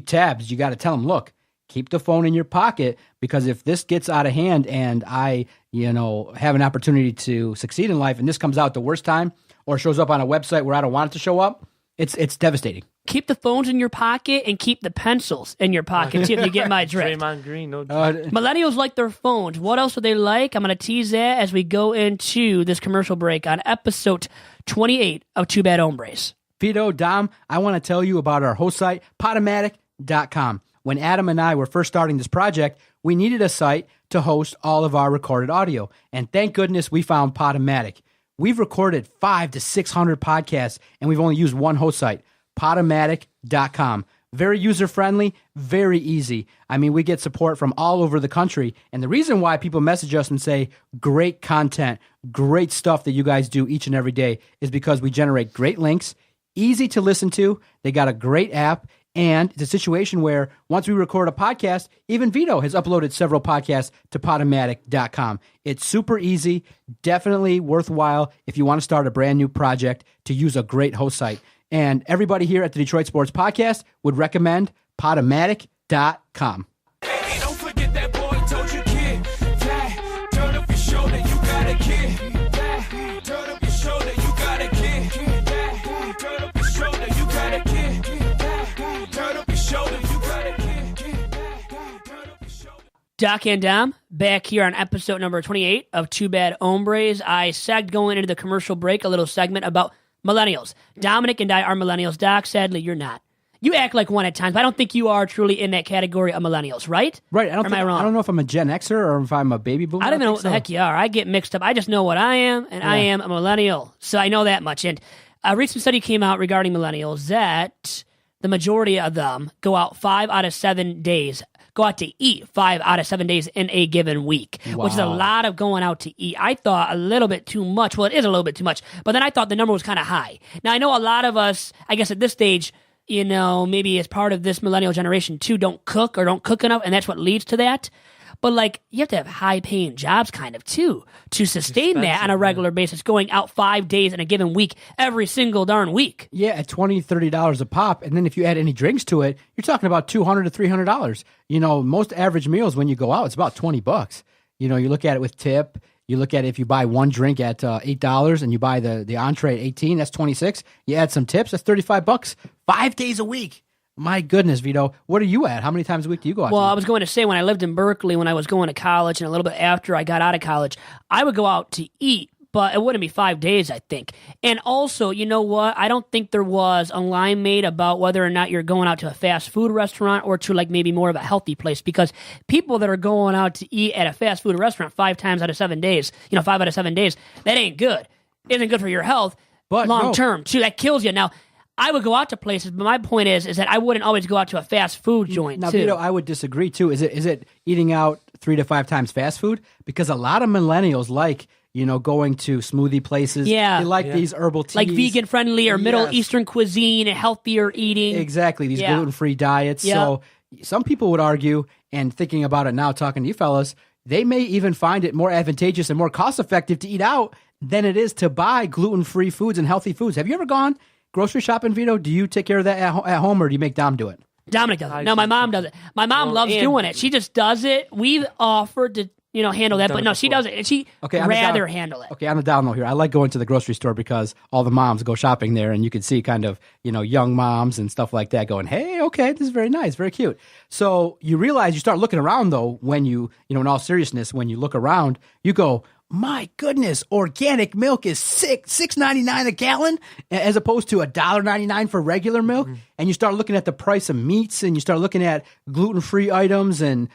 tabs. You got to tell him, look, keep the phone in your pocket, because if this gets out of hand and I, have an opportunity to succeed in life and this comes out the worst time or shows up on a website where I don't want it to show up, it's devastating.
Keep the phones in your pocket and keep the pencils in your pocket, too, if you get my drift.
Draymond Green, no
Millennials like their phones. What else do they like? I'm going to tease that as we go into this commercial break on episode 28 of Two Bad Hombres.
Vito, Dom, I want to tell you about our host site, Podomatic.com. When Adam and I were first starting this project, we needed a site to host all of our recorded audio. And thank goodness we found Podomatic. We've recorded 500 to 600 podcasts, and we've only used one host site, Podomatic.com. Very user-friendly, very easy. I mean, we get support from all over the country. And the reason why people message us and say, great content, great stuff that you guys do each and every day, is because we generate great links, easy to listen to. They got a great app. And it's a situation where once we record a podcast, even Vito has uploaded several podcasts to Podomatic.com. It's super easy, definitely worthwhile if you want to start a brand new project to use a great host site. And everybody here at the Detroit Sports Podcast would recommend Podomatic.com.
Hey, don't forget that boy told you, kid. Yeah, turn up your shoulder, you got a kid. Yeah, turn up your shoulder, you got a kid. Yeah, turn up your shoulder, you got a kid. Yeah, turn up your shoulder, you got a kid. Yeah, turn up your shoulder.
Doc and Dom, back here on episode number 28 of Two Bad Hombres. I sagged going into the commercial break a little segment about millennials. Dominic and I are millennials. Doc, sadly, you're not. You act like one at times, but I don't think you are truly in that category of millennials, right?
Right.
Am I wrong?
I don't know if I'm a Gen Xer or if I'm a baby boomer.
I don't even know what the heck you are. I get mixed up. I just know what I am, and I am a millennial. So I know that much. And a recent study came out regarding millennials that the majority of them go out 5 out of 7 days, go out to eat 5 out of 7 days in a given week, which is a lot of going out to eat. I thought a little bit too much. Well, it is a little bit too much, but then I thought the number was kind of high. Now, I know a lot of us, I guess at this stage, maybe as part of this millennial generation too, don't cook or don't cook enough, and that's what leads to that. But like, you have to have high-paying jobs kind of too to sustain that on a regular basis, going out 5 days in a given week, every single darn week.
Yeah, at $20, $30 a pop. And then if you add any drinks to it, you're talking about $200 to $300. Most average meals when you go out, it's about $20. You look at it with tip. You look at it, if you buy one drink at $8 and you buy the entree at $18, that's $26. You add some tips, that's $35. 5 days a week. My goodness, Vito, what are you at? How many times a week do you go out?
Well, I was going to say, when I lived in Berkeley, when I was going to college, and a little bit after I got out of college, I would go out to eat, but it wouldn't be 5 days, I think. And also, you know what? I don't think there was a line made about whether or not you're going out to a fast food restaurant or to like maybe more of a healthy place, because people that are going out to eat at a fast food restaurant 5 times out of 7 days, 5 out of 7 days, that ain't good. Isn't good for your health, but long term, too. That kills you. Now, I would go out to places, but my point is that I wouldn't always go out to a fast food joint,
now,
too.
Vito, I would disagree, too. Is it eating out 3 to 5 times fast food? Because a lot of millennials like, going to smoothie places.
Yeah.
They like these herbal teas.
Like vegan friendly or Middle
Yes.
Eastern cuisine, healthier eating.
Exactly, these
Yeah.
gluten-free diets.
Yeah.
So some people would argue, and thinking about it now, talking to you fellas, they may even find it more advantageous and more cost-effective to eat out than it is to buy gluten-free foods and healthy foods. Have you ever gone grocery shopping, Vito? Do you take care of that at home, or do you make Dom do it?
Dominic does it. No, my mom does it. My mom loves doing it. She just does it. We've offered to, handle that, but no, she does it, and she rather handle it.
Okay, on the down low here, I like going to the grocery store because all the moms go shopping there, and you can see kind of, young moms and stuff like that going, hey, okay, this is very nice, very cute. So you realize, you start looking around, though, when you in all seriousness, when you look around, you go, my goodness, organic milk is $6.99 a gallon as opposed to $1.99 for regular milk. Mm-hmm. And you start looking at the price of meats, and you start looking at gluten-free items and,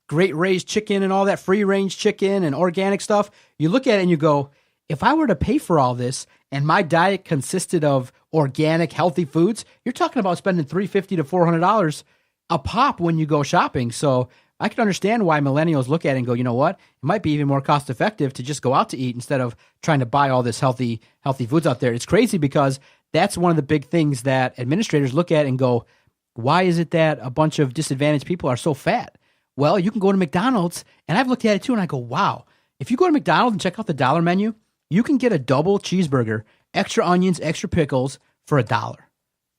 great raised chicken and all that free range chicken and organic stuff. You look at it and you go, if I were to pay for all this and my diet consisted of organic, healthy foods, you're talking about spending $350 to $400 a pop when you go shopping. So I can understand why millennials look at it and go, you know what? It might be even more cost effective to just go out to eat instead of trying to buy all this healthy foods out there. It's crazy because that's one of the big things that administrators look at and go, why is it that a bunch of disadvantaged people are so fat? Well, you can go to McDonald's, and I've looked at it too, and I go, wow. If you go to McDonald's and check out the dollar menu, you can get a double cheeseburger, extra onions, extra pickles for $1.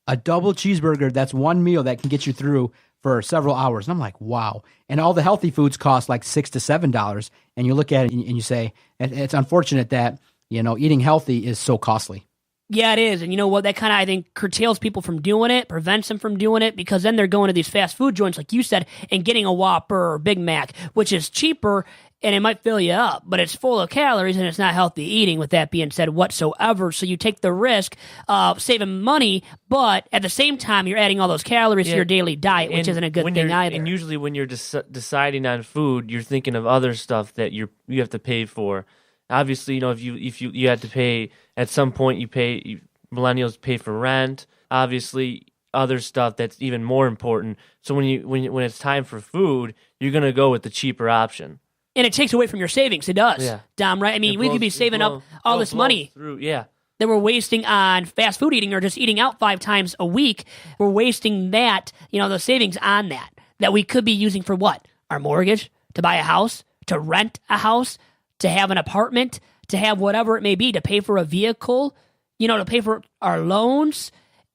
A double cheeseburger, that's one meal that can get you through for several hours. And I'm like, wow. And all the healthy foods cost like $6 to $7. And you look at it and you say, it's unfortunate that, eating healthy is so costly.
Yeah, it is. And you know what? That kind of, I think, curtails people from doing it, prevents them from doing it, because then they're going to these fast food joints, like you said, and getting a Whopper or Big Mac, which is cheaper, and it might fill you up, but it's full of calories, and it's not healthy eating, with that being said, whatsoever. So you take the risk of saving money, but at the same time, you're adding all those calories to your daily diet, which isn't a good thing either.
And usually when you're deciding on food, you're thinking of other stuff that you have to pay for. Obviously, if you had to pay at some point, millennials pay for rent. Obviously, other stuff that's even more important. So when it's time for food, you're gonna go with the cheaper option.
And it takes away from your savings. It does,
yeah.
Dom. Right? I mean, we could be saving up all this money
that
we're wasting on fast food eating or just eating out 5 times a week. We're wasting that, the savings on that we could be using for what? Our mortgage, to buy a house, to rent a house, to have an apartment, to have whatever it may be, to pay for a vehicle, to pay for our loans.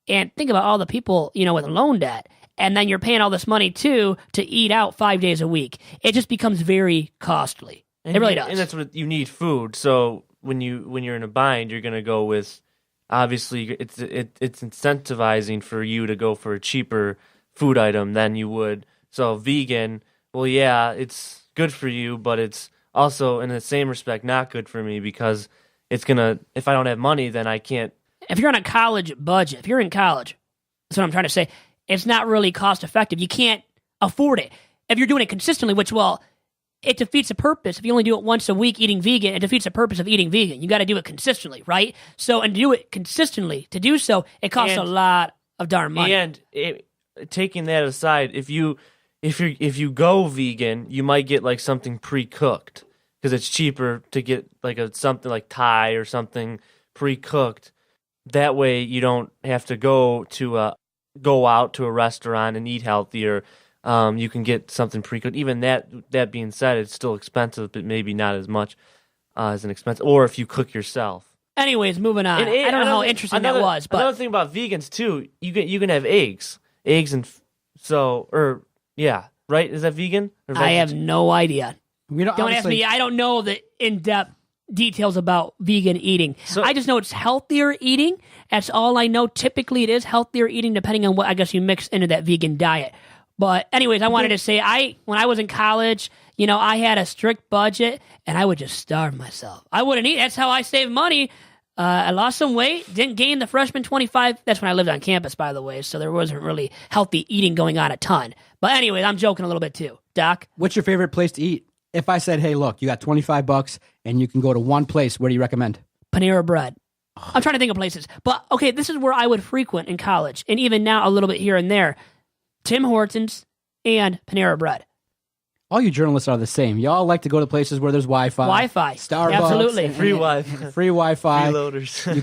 And think about all the people, with loan debt. And then you're paying all this money, too, to eat out 5 days a week. It just becomes very costly. It really does.
And that's what you need, food. So when you're in a bind, you're going to go with, obviously, it's incentivizing for you to go for a cheaper food item than you would. So vegan, well, yeah, it's good for you, but it's also, in the same respect, not good for me because it's going to, if I don't have money, then I can't.
If you're on a college budget, if you're in college, that's what I'm trying to say, it's not really cost effective. You can't afford it. If you're doing it consistently, which, well, it defeats the purpose. If you only do it once a week eating vegan, it defeats the purpose of eating vegan. You got to do it consistently, right? So, and to do it consistently, to do so, it costs a lot of darn money.
And taking that aside, if you go vegan, you might get like something pre-cooked because it's cheaper to get like something like Thai or something pre-cooked. That way, you don't have to go out to a restaurant and eat healthier. You can get something pre-cooked. Even that being said, it's still expensive, but maybe not as much as an expense. Or if you cook yourself.
Anyways, moving on. I don't know how interesting that was, but
another thing about vegans too, you can have eggs and right? Is that vegan? Or
I have no idea. Don't ask me. I don't know the in-depth details about vegan eating. So, I just know it's healthier eating. That's all I know. Typically, it is healthier eating depending on what I guess you mix into that vegan diet. But anyways, I wanted to say, when I was in college, I had a strict budget and I would just starve myself. I wouldn't eat. That's how I saved money. I lost some weight, didn't gain the freshman 25. That's when I lived on campus, by the way, so there wasn't really healthy eating going on a ton. But anyways, I'm joking a little bit too. Doc?
What's your favorite place to eat? If I said, hey, look, you got $25 and you can go to one place, where do you recommend?
Panera Bread. I'm trying to think of places. But, okay, this is where I would frequent in college, and even now a little bit here and there. Tim Hortons and Panera Bread.
All you journalists are the same. Y'all like to go to places where there's Wi-Fi.
Wi-Fi.
Starbucks.
Absolutely.
Free Wi-Fi.
Free Wi-Fi.
Freeloaders.
You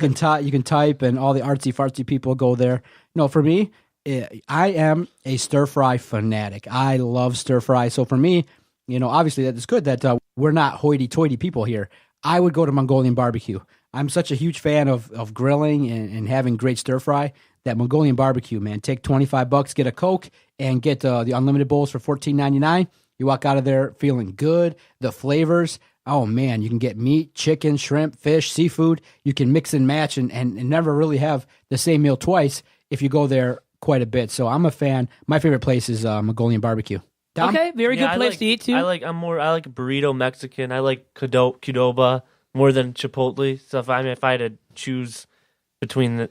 can type, and all the artsy-fartsy people go there. No, for me, I am a stir-fry fanatic. I love stir-fry. So for me, obviously that is good that we're not hoity-toity people here. I would go to Mongolian barbecue. I'm such a huge fan of grilling and having great stir-fry. That Mongolian barbecue, man. Take $25, get a Coke, and get the unlimited bowls for $14.99. You walk out of there feeling good. The flavors, oh man, you can get meat, chicken, shrimp, fish, seafood. You can mix and match and never really have the same meal twice if you go there quite a bit. So I'm a fan. My favorite place is Mongolian barbecue. Dom?
Okay, very good place to eat too.
I like burrito Mexican. I like Qdoba more than Chipotle. So if I had to choose between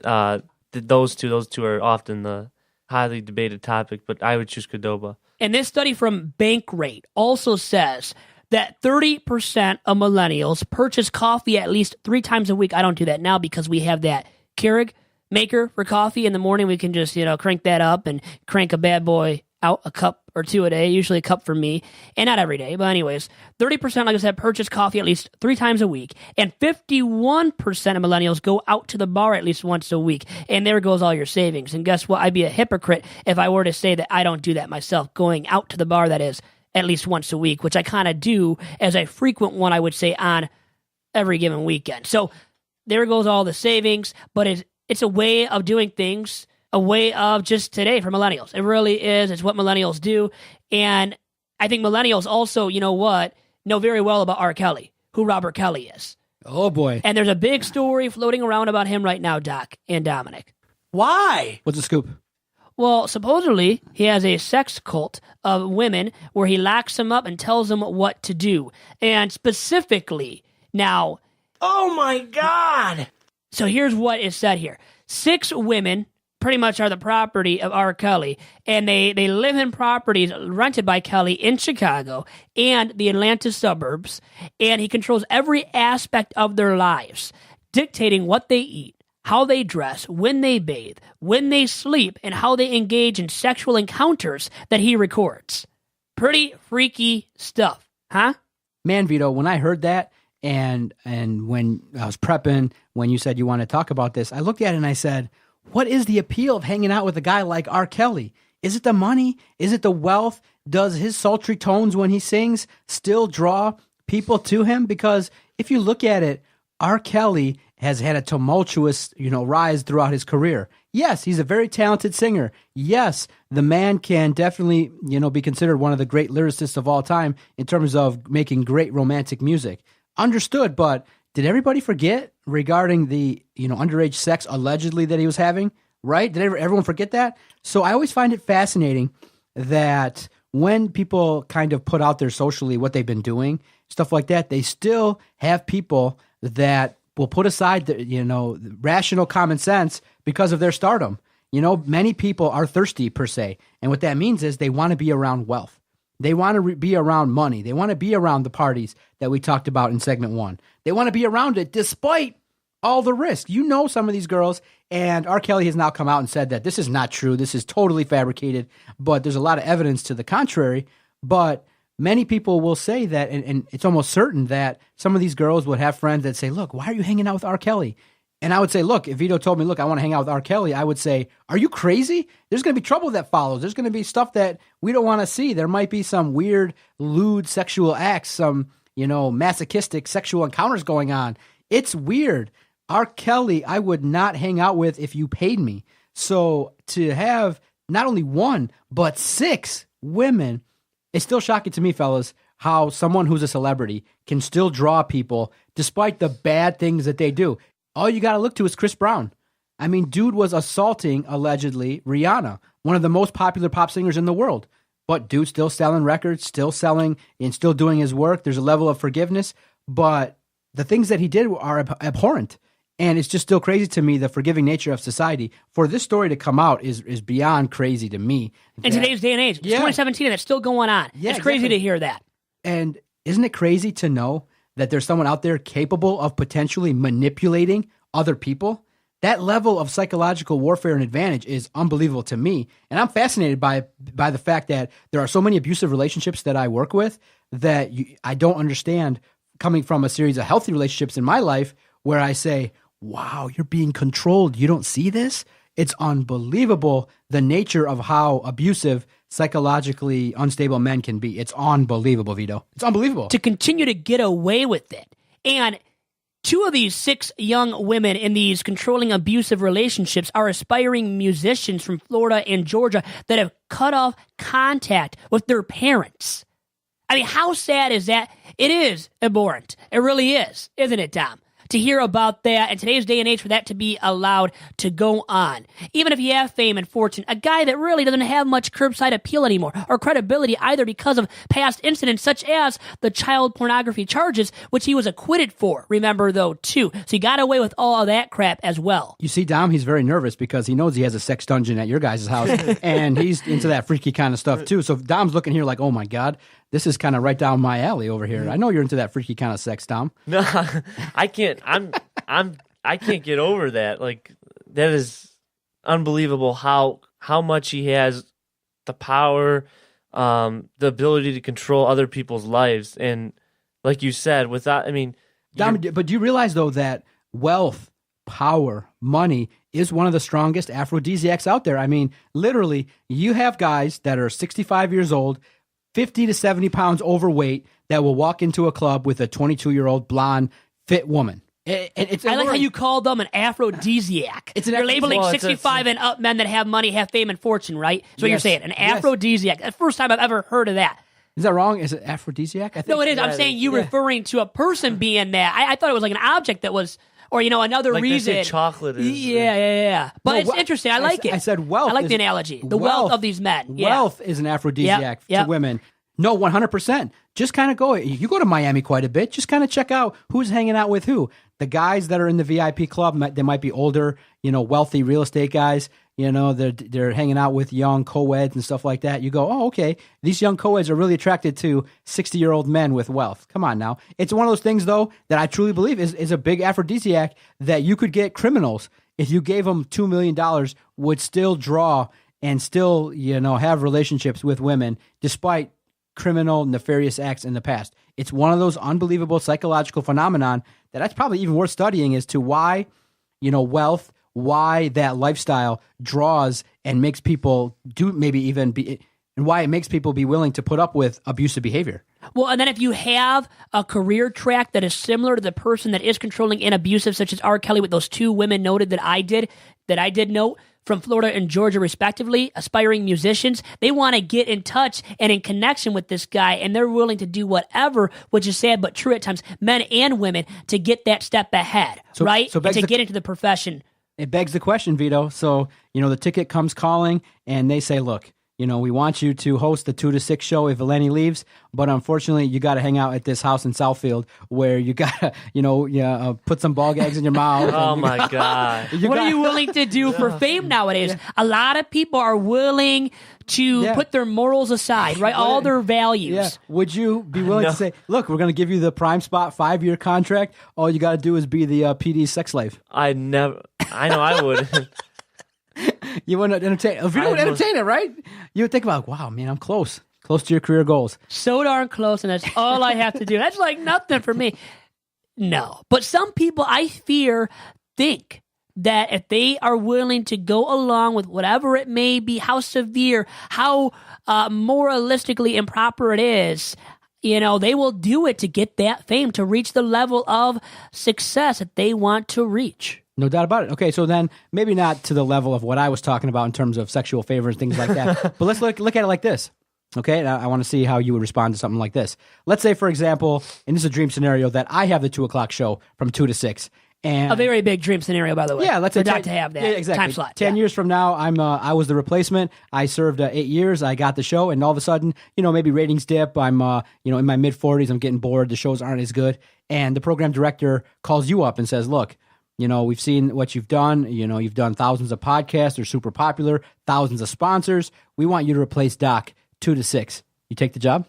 those two are often the highly debated topic, but I would choose Qdoba.
And this study from Bankrate also says that 30% of millennials purchase coffee at least 3 times a week. I don't do that now because we have that Keurig maker for coffee in the morning. We can just, crank that up and crank a bad boy out a cup or 2 a day, usually a cup for me, and not every day. But anyways, 30%, like I said, purchase coffee at least 3 times a week, and 51% of millennials go out to the bar at least once a week, and there goes all your savings. And guess what? I'd be a hypocrite if I were to say that I don't do that myself, going out to the bar, that is, at least once a week, which I kind of do as a frequent one, I would say, on every given weekend. So there goes all the savings, but it's a way of doing things, a way of just today for millennials. It really is. It's what millennials do. And I think millennials also, know very well about R. Kelly, who Robert Kelly is.
Oh, boy.
And there's a big story floating around about him right now, Doc and Dominic.
Why?
What's the scoop?
Well, supposedly, he has a sex cult of women where he locks them up and tells them what to do. And specifically, now...
Oh, my God!
So here's what is said here. 6 women pretty much are the property of R. Kelly, and they live in properties rented by Kelly in Chicago and the Atlanta suburbs, and he controls every aspect of their lives, dictating what they eat, how they dress, when they bathe, when they sleep, and how they engage in sexual encounters that he records. Pretty freaky stuff, huh?
Man, Vito, when I heard that, and when I was prepping, when you said you want to talk about this, I looked at it and I said, what is the appeal of hanging out with a guy like R. Kelly? Is it the money? Is it the wealth? Does his sultry tones when he sings still draw people to him? Because if you look at it, R. Kelly has had a tumultuous, rise throughout his career. Yes, he's a very talented singer. Yes, the man can definitely, be considered one of the great lyricists of all time in terms of making great romantic music. Understood, but did everybody forget regarding the, underage sex allegedly that he was having, right? Did everyone forget that? So I always find it fascinating that when people kind of put out there socially what they've been doing, stuff like that, they still have people that will put aside the, rational common sense because of their stardom. Many people are thirsty per se. And what that means is they want to be around wealth. They want to be around money. They want to be around the parties that we talked about in segment 1. They want to be around it despite all the risk. Some of these girls, and R. Kelly has now come out and said that this is not true. This is totally fabricated, but there's a lot of evidence to the contrary. But many people will say that, and it's almost certain that some of these girls would have friends that say, look, why are you hanging out with R. Kelly? And I would say, look, if Vito told me, look, I want to hang out with R. Kelly, I would say, are you crazy? There's going to be trouble that follows. There's going to be stuff that we don't want to see. There might be some weird, lewd sexual acts, some, masochistic sexual encounters going on. It's weird. R. Kelly, I would not hang out with if you paid me. So to have not only 1, but 6 women, it's still shocking to me, fellas, how someone who's a celebrity can still draw people despite the bad things that they do. All you got to look to is Chris Brown. I mean, dude was assaulting, allegedly, Rihanna, one of the most popular pop singers in the world. But dude's still selling records, still selling, and still doing his work. There's a level of forgiveness. But the things that he did are abhorrent. And it's just still crazy to me, the forgiving nature of society. For this story to come out is beyond crazy to me.
In today's day and age. It's 2017 and it's still going on.
Yeah,
it's crazy to hear that.
And isn't it crazy to know that there's someone out there capable of potentially manipulating other people? That level of psychological warfare and advantage is unbelievable to me. And I'm fascinated by the fact that there are so many abusive relationships that I work with that I don't understand, coming from a series of healthy relationships in my life where I say, wow, you're being controlled. You don't see this? It's unbelievable the nature of how abusive, psychologically unstable men can be. It's unbelievable, Vito. It's unbelievable.
To continue to get away with it. And 2 of these 6 young women in these controlling abusive relationships are aspiring musicians from Florida and Georgia that have cut off contact with their parents. I mean, how sad is that? It is abhorrent. It really is, isn't it, Dom? To hear about that in today's day and age, for that to be allowed to go on. Even if you have fame and fortune, a guy that really doesn't have much curbside appeal anymore or credibility either because of past incidents such as the child pornography charges, which he was acquitted for, remember, though, too. So he got away with all of that crap as well.
You see, Dom, he's very nervous because he knows he has a sex dungeon at your guys' house, and he's into that freaky kind of stuff, too. So Dom's looking here like, oh, my God, this is kind of right down my alley over here. I know you're into that freaky kind of sex, Dom.
No, I can't. I can't get over that. Like, that is unbelievable how much he has the power, the ability to control other people's lives. And like you said,
Dom, but do you realize, though, that wealth, power, money is one of the strongest aphrodisiacs out there? I mean, literally, you have guys that are 65 years old, 50 to 70 pounds overweight, that will walk into a club with a 22-year-old blonde, fit woman.
I like how you call them an aphrodisiac. You're labeling 65 and up men that have money, have fame and fortune, right? So you're saying an aphrodisiac. That's the first time I've ever heard of that.
Is that wrong? Is it aphrodisiac? I think,
no, it is. I'm saying you referring to a person being that. I thought it was like an object that was, or another
like
reason.
They say chocolate is.
Yeah. But it's interesting. I like it.
I said wealth.
I like the analogy. The wealth of these men.
Wealth is an aphrodisiac to women. No, 100%. Just kind of go. You go to Miami quite a bit. Just kind of check out who's hanging out with who. The guys that are in the VIP club, they might be older, wealthy real estate guys. They're hanging out with young co-eds and stuff like that. You go, oh, okay. These young co-eds are really attracted to 60-year-old men with wealth. Come on now. It's one of those things, though, that I truly believe is a big aphrodisiac that you could get criminals, if you gave them $2 million, would still draw and still, have relationships with women despite criminal, nefarious acts in the past. It's one of those unbelievable psychological phenomenon that's probably even worth studying as to why, wealth, why that lifestyle draws and makes people and why it makes people be willing to put up with abusive behavior.
Well, and then if you have a career track that is similar to the person that is controlling and abusive, such as R. Kelly with those 2 women noted that I did note, from Florida and Georgia respectively, aspiring musicians, they want to get in touch and in connection with this guy, and they're willing to do whatever, which is sad but true at times, men and women, to get that step ahead, right? So and to get into the profession.
It begs the question, Vito. So, the ticket comes calling, and they say, look, we want you to host the 2 to 6 show if Eleni leaves, but unfortunately, you got to hang out at this house in Southfield where you got to, put some ball gags in your mouth.
Oh, my God.
What are you willing to do for fame nowadays? Yeah. A lot of people are willing to put their morals aside, right? All their values.
Yeah. Would you be willing to say, look, we're going to give you the prime spot, 5-year contract. All you got to do is be the PD sex slave.
I know I would.
You want to entertain? If you don't entertain it, right? You would think about, wow, man, I'm close to your career goals.
So darn close, and that's all I have to do. That's like nothing for me. No, but some people, I fear, think that if they are willing to go along with whatever it may be, how severe, how moralistically improper it is, they will do it to get that fame, to reach the level of success that they want to reach.
No doubt about it. Okay, so then maybe not to the level of what I was talking about in terms of sexual favor and things like that, but let's look at it like this. Okay, and I want to see how you would respond to something like this. Let's say, for example, and this is a dream scenario, that I have the 2 o'clock show from 2 to 6. And
a very big dream scenario, by the way.
Yeah, let's say
not to have that time slot.
10 years from now, I was the replacement. I served 8 years. I got the show, and all of a sudden, maybe ratings dip. I'm, in my mid 40s. I'm getting bored. The shows aren't as good, and the program director calls you up and says, "Look, we've seen what you've done. You've done thousands of podcasts. They're super popular. Thousands of sponsors. We want you to replace Doc 2 to 6. You take the job?"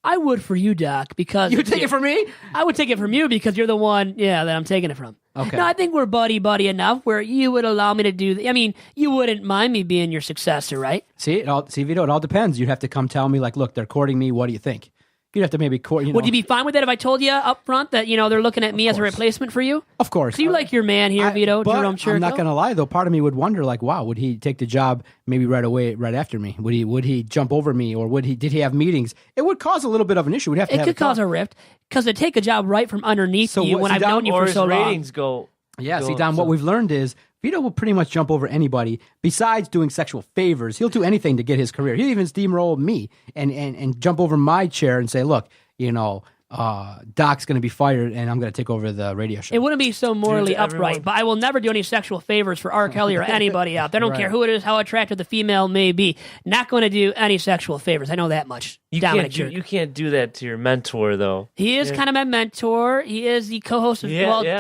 I would for you, Doc, because...
You would take it from me?
I would take it from you because you're the one, that I'm taking it from.
Okay.
No, I think we're buddy enough where you would allow me to do. I mean, you wouldn't mind me being your successor, right?
See, Vito, it all depends. You'd have to come tell me, like, look, they're courting me. What do you think? You'd have to maybe court.
Would you be fine with that if I told you up front that they're looking at me as a replacement for you?
Of course.
So you like your man here, Vito?
But
Jerome Churchill?
I'm not going to lie, though. Part of me would wonder, like, wow, would he take the job maybe right away, right after me? Would he jump over me, or did he have meetings? It would cause a little bit of an issue. We'd have to.
It could cause a rift because to take a job right from underneath you when I've known you for so long.
Ratings go.
Yeah, see, Don, what we've learned is Vito will pretty much jump over anybody besides doing sexual favors. He'll do anything to get his career. He'll even steamroll me and jump over my chair and say, look, Doc's going to be fired and I'm going to take over the radio show.
It wouldn't be so morally upright, but I will never do any sexual favors for R. Kelly or anybody out there. I don't care who it is, how attractive the female may be. Not going to do any sexual favors. I know that much.
You can't do that to your mentor, though.
He is kind of my mentor. He is the co-host of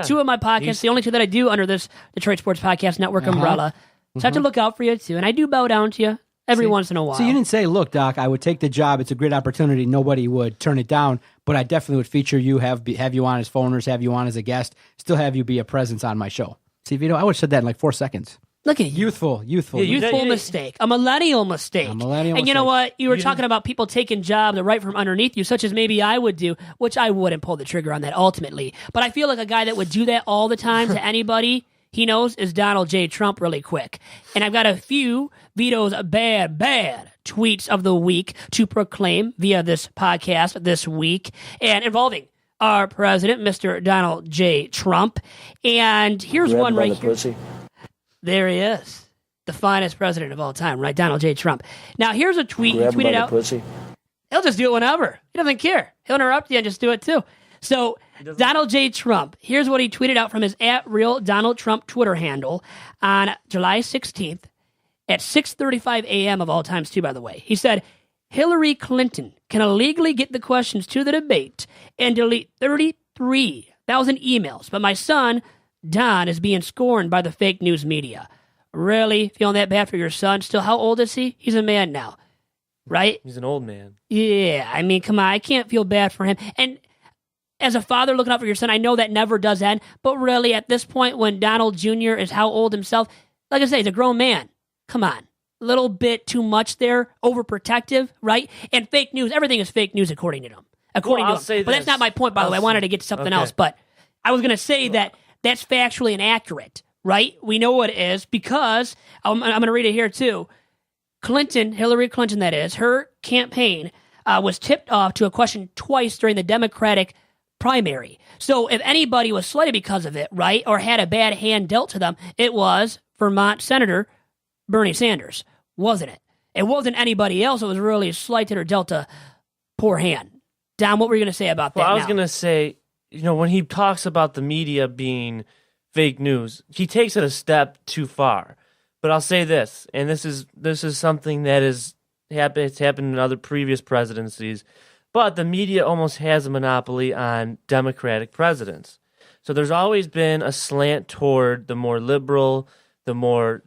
two of my podcasts, the only two that I do under this Detroit Sports Podcast Network umbrella. So I have to look out for you, too. And I do bow down to you every once in a while.
So you didn't say, look, Doc, I would take the job. It's a great opportunity. Nobody would turn it down. But I definitely would feature you, have you on as phoners, have you on as a guest, still have you be a presence on my show. See, Vito, I would have said that in like 4 seconds.
Look at you.
Youthful.
Youthful mistake. A millennial mistake. And you know what? You were talking about people taking jobs right from underneath you, such as maybe I would do, which I wouldn't pull the trigger on that ultimately. But I feel like a guy that would do that all the time to anybody he knows is Donald J. Trump really quick. And I've got a few Vito's bad tweets of the week to proclaim via this podcast this week and involving our president, Mr. Donald J. Trump. And here's one right here. Pussy. There he is. The finest president of all time, right? Donald J. Trump. Now, here's a tweet he tweeted out. Pussy. He'll just do it whenever. He doesn't care. He'll interrupt you and just do it too. So, Donald J. Trump, here's what he tweeted out from his @RealDonaldTrump Twitter handle on July 16th at 6:35 a.m. of all times, too, by the way. He said, Hillary Clinton can illegally get the questions to the debate and delete 33,000 emails, but my son, Don, is being scorned by the fake news media. Really? Feeling that bad for your son? Still, how old is he? He's a man now, right?
He's an old man.
Yeah, I mean, come on, I can't feel bad for him. And as a father looking out for your son, I know that never does end, but really, at this point, when Donald Jr. is how old himself, like I say, he's a grown man. Come on. A little bit too much there, overprotective, right? And fake news, everything is fake news according to him. According to him. But that's not my point, by the way. I wanted to get to something else, but I was going to say that that's factually inaccurate, right? We know what it is because, I'm going to read it here too. Hillary Clinton, that is, her campaign was tipped off to a question twice during the Democratic primary. So if anybody was slighted because of it, right, or had a bad hand dealt to them, it was Vermont Senator Bernie Sanders, wasn't it? It wasn't anybody else. It was really slighted or dealt a poor hand. Don, what were you going to say about that?
Well, I was going to say, when he talks about the media being fake news, he takes it a step too far. But I'll say this, and this is something that it's happened in other previous presidencies, but the media almost has a monopoly on Democratic presidents. So there's always been a slant toward the more liberal, the more...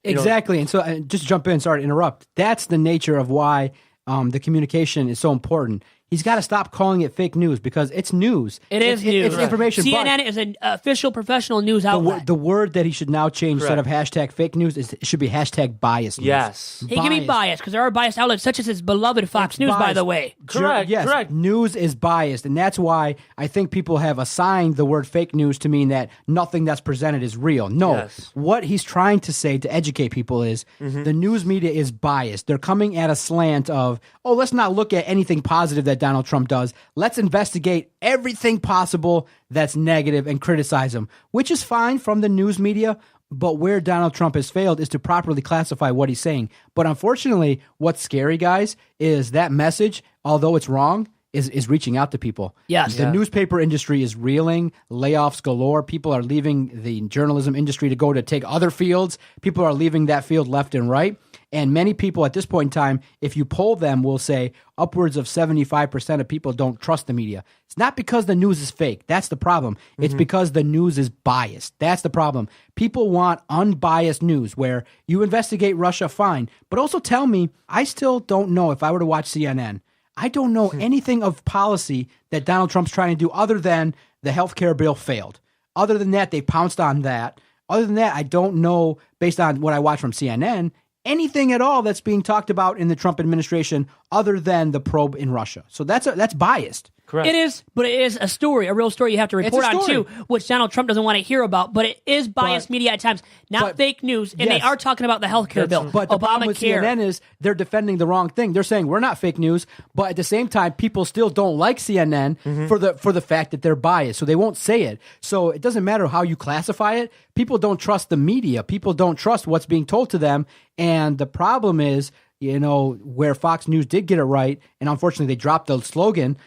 Exactly. And so just jump in, sorry to interrupt. That's the nature of why the communication is so important. He's got to stop calling it fake news because it's news.
It's news.
It's information.
CNN is an official professional news outlet.
The word that he should now change instead of hashtag fake news it should be hashtag biased news.
Yes.
He can be biased because there are biased outlets such as his beloved Fox News, by the way.
Correct.
Yes,
correct.
News is biased, and that's why I think people have assigned the word fake news to mean that nothing that's presented is real. No, what he's trying to say to educate people is the news media is biased. They're coming at a slant of, let's not look at anything positive that Donald Trump does. Let's investigate everything possible that's negative and criticize him, which is fine from the news media. But where Donald Trump has failed is to properly classify what he's saying. But unfortunately, what's scary, guys, is that message, although it's wrong, is reaching out to people.
Yes.
The newspaper industry is reeling, layoffs galore. People are leaving the journalism industry to go to take other fields. People are leaving that field left and right. And many people at this point in time, if you poll them, will say upwards of 75% of people don't trust the media. It's not because the news is fake. That's the problem. It's because the news is biased. That's the problem. People want unbiased news where you investigate Russia, fine. But also tell me, I still don't know if I were to watch CNN, I don't know anything of policy that Donald Trump's trying to do other than the health care bill failed. Other than that, they pounced on that. Other than that, I don't know, based on what I watch from CNN, anything at all that's being talked about in the Trump administration other than the probe in Russia. So that's biased.
Correct.
It is, but it is a story, a real story you have to report on too, which Donald Trump doesn't want to hear about. But it is biased media at times, not fake news. And they are talking about the healthcare bill.
But the problem with CNN is they're defending the wrong thing. They're saying we're not fake news, but at the same time, people still don't like CNN for the fact that they're biased, so they won't say it. So it doesn't matter how you classify it. People don't trust the media. People don't trust what's being told to them. And the problem is, where Fox News did get it right, and unfortunately they dropped the slogan.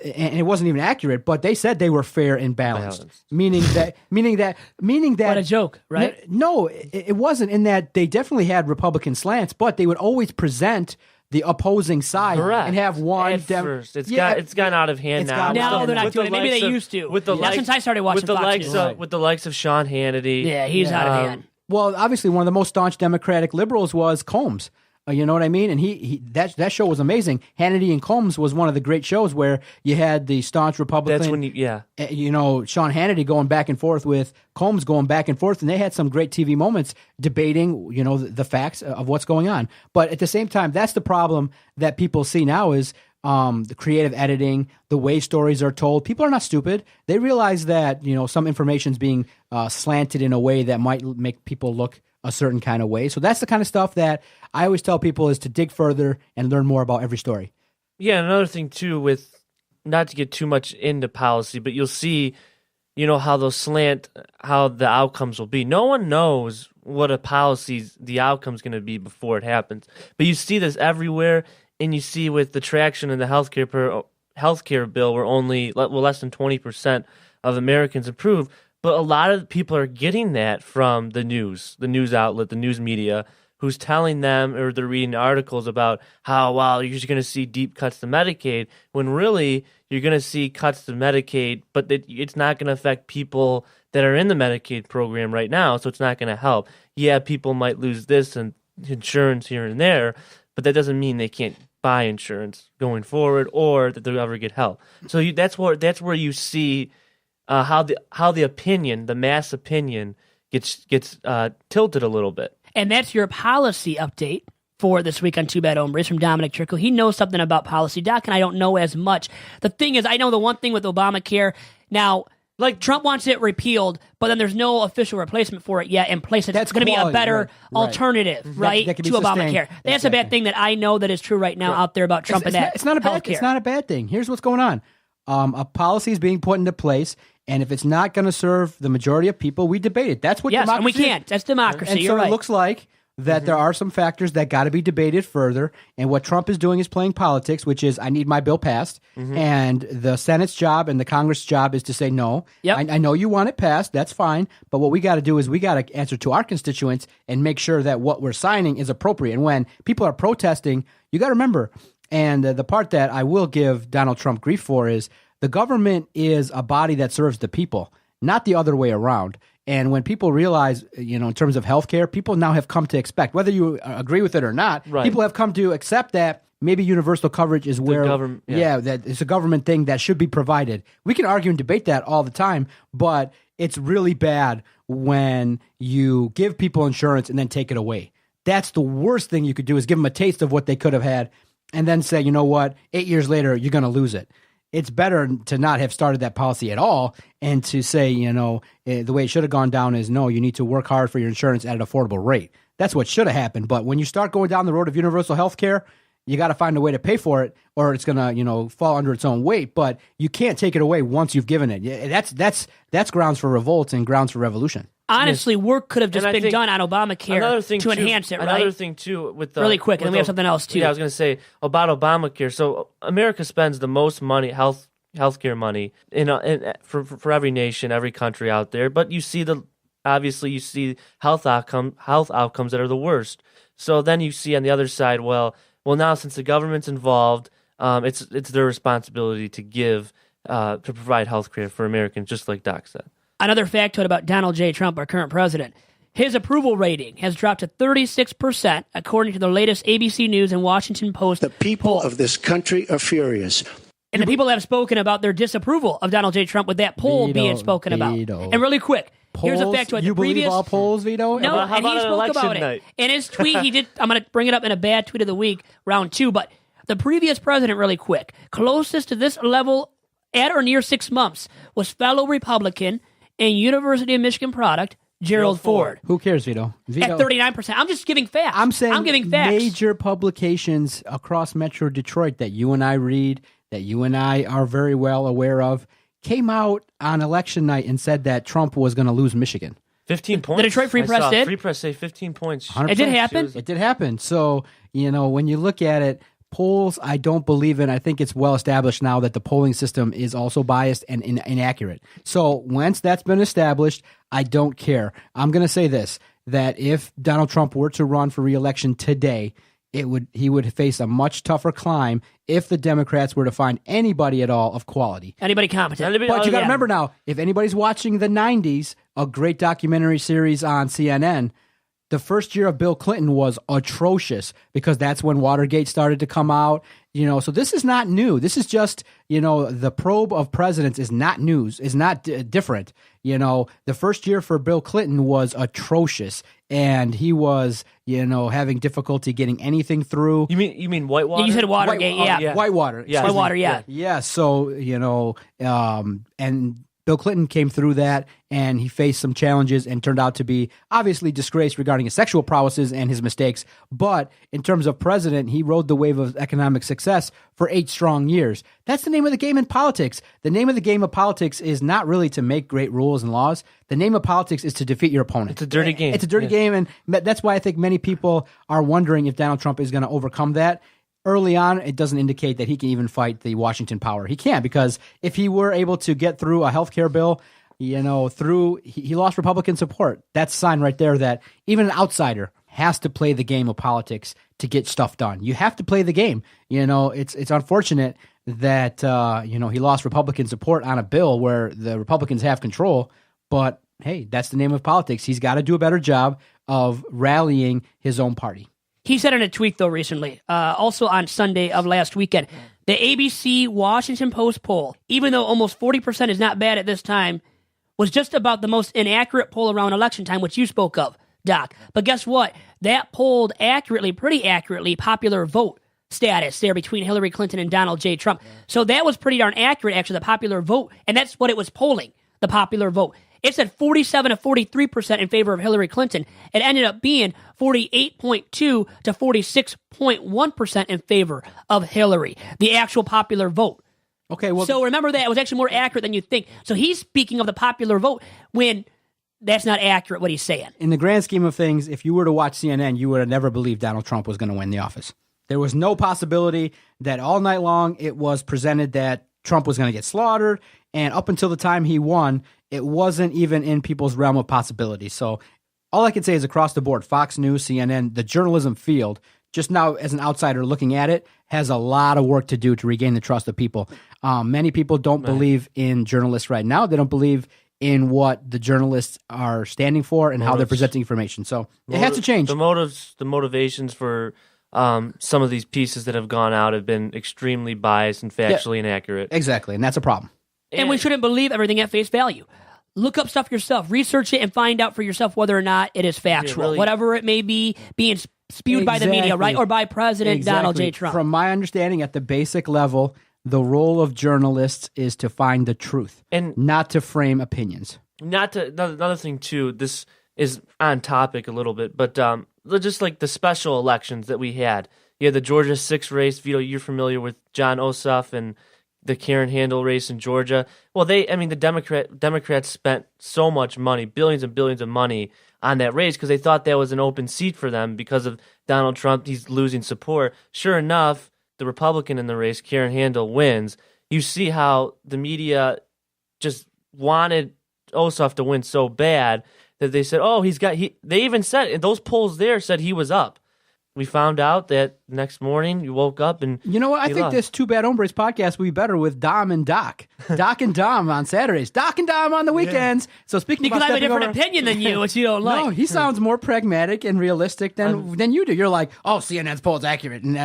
And it wasn't even accurate, but they said they were fair and balanced. Meaning that.
What a joke, right?
No, it wasn't. In that they definitely had Republican slants, but they would always present the opposing side and have one.
At first, it's gotten out of hand now.
Now they're not doing it. Maybe they used to. Since I started watching Fox News.
With the likes of Sean Hannity.
Yeah, he's out of hand.
Well, obviously, one of the most staunch Democratic liberals was Combs. You know what I mean? And that show was amazing. Hannity and Combs was one of the great shows where you had the staunch Republican.
That's when
Sean Hannity going back and forth with Combs going back and forth, and they had some great TV moments debating, the facts of what's going on. But at the same time, that's the problem that people see now is the creative editing, the way stories are told. People are not stupid. They realize that, some information is being slanted in a way that might make people look a certain kind of way. So that's the kind of stuff that I always tell people is to dig further and learn more about every story.
Yeah, another thing too, with not to get too much into policy, but you'll see, how they'll slant how the outcomes will be. No one knows what the outcome's going to be before it happens. But you see this everywhere, and you see with the traction in the healthcare bill, where only less than 20% of Americans approve. But a lot of people are getting that from the news outlet, the news media, who's telling them, or they're reading articles about how, you're just going to see deep cuts to Medicaid, when really you're going to see cuts to Medicaid, but it's not going to affect people that are in the Medicaid program right now, so it's not going to help. Yeah, people might lose this and insurance here and there, but that doesn't mean they can't buy insurance going forward or that they'll ever get help. So that's where you see how the opinion, the mass opinion, gets tilted a little bit.
And that's your policy update for this week on Two Bad Hombres from Dominic Trickle. He knows something about policy. Doc and I don't know as much. The thing is, I know the one thing with Obamacare. Now, Trump wants it repealed, but then there's no official replacement for it yet in place. It's going to be a better alternative, right,
that
to Obamacare. That's a bad thing that I know that is true right now out there about Trump and that.
It's not a bad thing. Here's what's going on. A policy is being put into place, and if it's not going to serve the majority of people, we debate it. That's what democracy
and we can't. That's democracy.
And
You're
so
right.
It looks like that there are some factors that got to be debated further. And what Trump is doing is playing politics, which is I need my bill passed. And the Senate's job and the Congress' job is to say no.
Yep.
I know you want it passed. That's fine. But what we got to do is we got to answer to our constituents and make sure that what we're signing is appropriate. And when people are protesting, you got to remember, and the part that I will give Donald Trump grief for is the government is a body that serves the people, not the other way around. And when people realize, in terms of healthcare, people now have come to expect, whether you agree with it or not, people have come to accept that maybe universal coverage is where, that it's a government thing that should be provided. We can argue and debate that all the time, but it's really bad when you give people insurance and then take it away. That's the worst thing you could do is give them a taste of what they could have had and then say, you know what, 8 years later, you're going to lose it. It's better to not have started that policy at all and to say, the way it should have gone down is, no, you need to work hard for your insurance at an affordable rate. That's what should have happened. But when you start going down the road of universal health care, you got to find a way to pay for it or it's going to, fall under its own weight. But you can't take it away once you've given it. That's grounds for revolt and grounds for revolution.
Honestly, work could have just been done on Obamacare to enhance it, right?
Another thing, too, with
really quick, and then we have something else, too.
Yeah, I was going to say about Obamacare. So America spends the most money, healthcare money, for every nation, every country out there. But you see health outcomes that are the worst. So then you see on the other side, well, now since the government's involved, it's their responsibility to provide health care for Americans, just like Doc said.
Another factoid about Donald J. Trump, our current president. His approval rating has dropped to 36%, according to the latest ABC News and Washington Post
The people
poll.
of this country are furious.
And the people have spoken about their disapproval of Donald J. Trump with that poll
Vito,
being spoken about.
Vito.
And really quick, here's a fact to it.
You
The
believe
previous,
all polls, Vito?
No,
How
and he
about an
spoke
election
about it.
night?
In his tweet, he did, I'm going to bring it up in a bad tweet of the week, round 2, but the previous president, really quick, closest to this level at or near 6 months was fellow Republican and University of Michigan product, Gerald Ford.
Who cares, Vito?
At 39%. I'm just giving facts.
I'm saying
giving facts.
major publications across Metro Detroit that you and I read, that you and I are very well aware of, came out on election night and said that Trump was going to lose Michigan.
15 points.
The Detroit Free
I
Press
saw
did?
Free Press say 15 points.
100%.
It did happen?
It did happen. So, when you look at it, polls, I don't believe in. I think it's well established now that the polling system is also biased and inaccurate. So once that's been established, I don't care. I'm going to say this, that if Donald Trump were to run for re-election today, he would face a much tougher climb if the Democrats were to find anybody at all of quality.
Anybody competent.
But you got to remember now, if anybody's watching the 90s, a great documentary series on CNN, the first year of Bill Clinton was atrocious because that's when Watergate started to come out. So this is not new. This is just, the probe of presidents is not news, is not different. The first year for Bill Clinton was atrocious, and he was, having difficulty getting anything through.
You mean Whitewater?
You said Watergate, yeah.
Whitewater.
Yeah.
Whitewater, yeah.
Yeah, so, and Bill Clinton came through that, and he faced some challenges and turned out to be obviously disgraced regarding his sexual prowesses and his mistakes. But in terms of president, he rode the wave of economic success for 8 strong years. That's the name of the game in politics. The name of the game of politics is not really to make great rules and laws. The name of politics is to defeat your opponent.
It's a dirty game.
It's a dirty game, and that's why I think many people are wondering if Donald Trump is going to overcome that. Early on, it doesn't indicate that he can even fight the Washington power. He can't, because if he were able to get through a health care bill, he lost Republican support. That's a sign right there that even an outsider has to play the game of politics to get stuff done. You have to play the game. It's unfortunate that he lost Republican support on a bill where the Republicans have control, but hey, that's the name of politics. He's got to do a better job of rallying his own party.
He said in a tweet, though, recently, also on Sunday of last weekend, the ABC Washington Post poll, even though almost 40% is not bad at this time, was just about the most inaccurate poll around election time, which you spoke of, Doc. But guess what? That polled pretty accurately, popular vote status there between Hillary Clinton and Donald J. Trump. So that was pretty darn accurate, actually, the popular vote. And that's what it was polling, the popular vote. It said 47 to 43% in favor of Hillary Clinton. It ended up being 48.2 to 46.1% in favor of Hillary, the actual popular vote.
Okay, well,
so remember that it was actually more accurate than you think. So he's speaking of the popular vote when that's not accurate what he's saying.
In the grand scheme of things, if you were to watch CNN, you would have never believed Donald Trump was going to win the office. There was no possibility that all night long it was presented that Trump was going to get slaughtered, and up until the time he won, it wasn't even in people's realm of possibility. So all I can say is across the board, Fox News, CNN, the journalism field, just now as an outsider looking at it, has a lot of work to do to regain the trust of people. Many people don't believe in journalists right now. They don't believe in what the journalists are standing for and how they're presenting information. So it has to change.
The motivations for some of these pieces that have gone out have been extremely biased and factually inaccurate.
Exactly, and that's a problem.
And we shouldn't believe everything at face value. Look up stuff yourself. Research it and find out for yourself whether or not it is factual.
Really,
whatever it may be being spewed by the media, right? Or by President Donald J. Trump.
From my understanding, at the basic level, the role of journalists is to find the truth and not to frame opinions.
Another thing, too, this is on topic a little bit, but just like the special elections that we had. You had the Georgia 6 race. Vito, you're familiar with John Ossoff and the Karen Handel race in Georgia. Well, the Democrats spent so much money, billions and billions of money on that race because they thought that was an open seat for them because of Donald Trump. He's losing support. Sure enough, the Republican in the race, Karen Handel, wins. You see how the media just wanted Ossoff to win so bad that they said, they even said, those polls there said he was up. we found out that next morning you woke up and
You know what? I
he
think
lost.
this Two Bad Hombres podcast will be better with Dom and Doc. Doc and Dom on Saturdays. Doc and Dom on the weekends. So speaking
Because
about
I have a
stepping
different
over-
opinion than you, which you don't like.
No, he sounds more pragmatic and realistic than you do. You're like, oh, CNN's poll is accurate. And,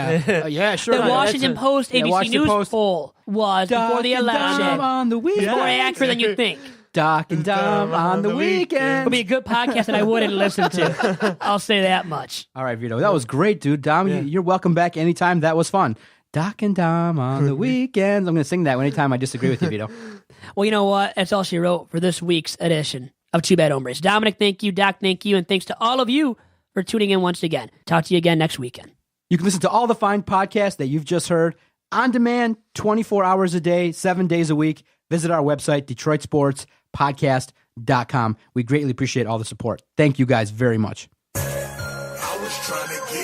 yeah, sure.
The Washington Post
Yeah,
ABC
Washington
News
Post.
poll was before the
Doc and Dom
election
on the weekend.
more accurate than you think.
Doc and Dom on the weekend.
It'll be a good podcast that I wouldn't listen to. I'll say that much.
All right, Vito, that was great, dude. Dom, you're welcome back anytime. That was fun. Doc and Dom on the weekends. I'm going to sing that anytime I disagree with you, Vito.
Well, you know what? That's all she wrote for this week's edition of Two Bad Hombres. Dominic, thank you. Doc, thank you. And thanks to all of you for tuning in once again. Talk to you again next weekend.
You can listen to all the fine podcasts that you've just heard on demand, 24 hours a day, 7 days a week. Visit our website, DetroitSportsPodcast.com. We greatly appreciate all the support. Thank you guys very much.
I was trying to get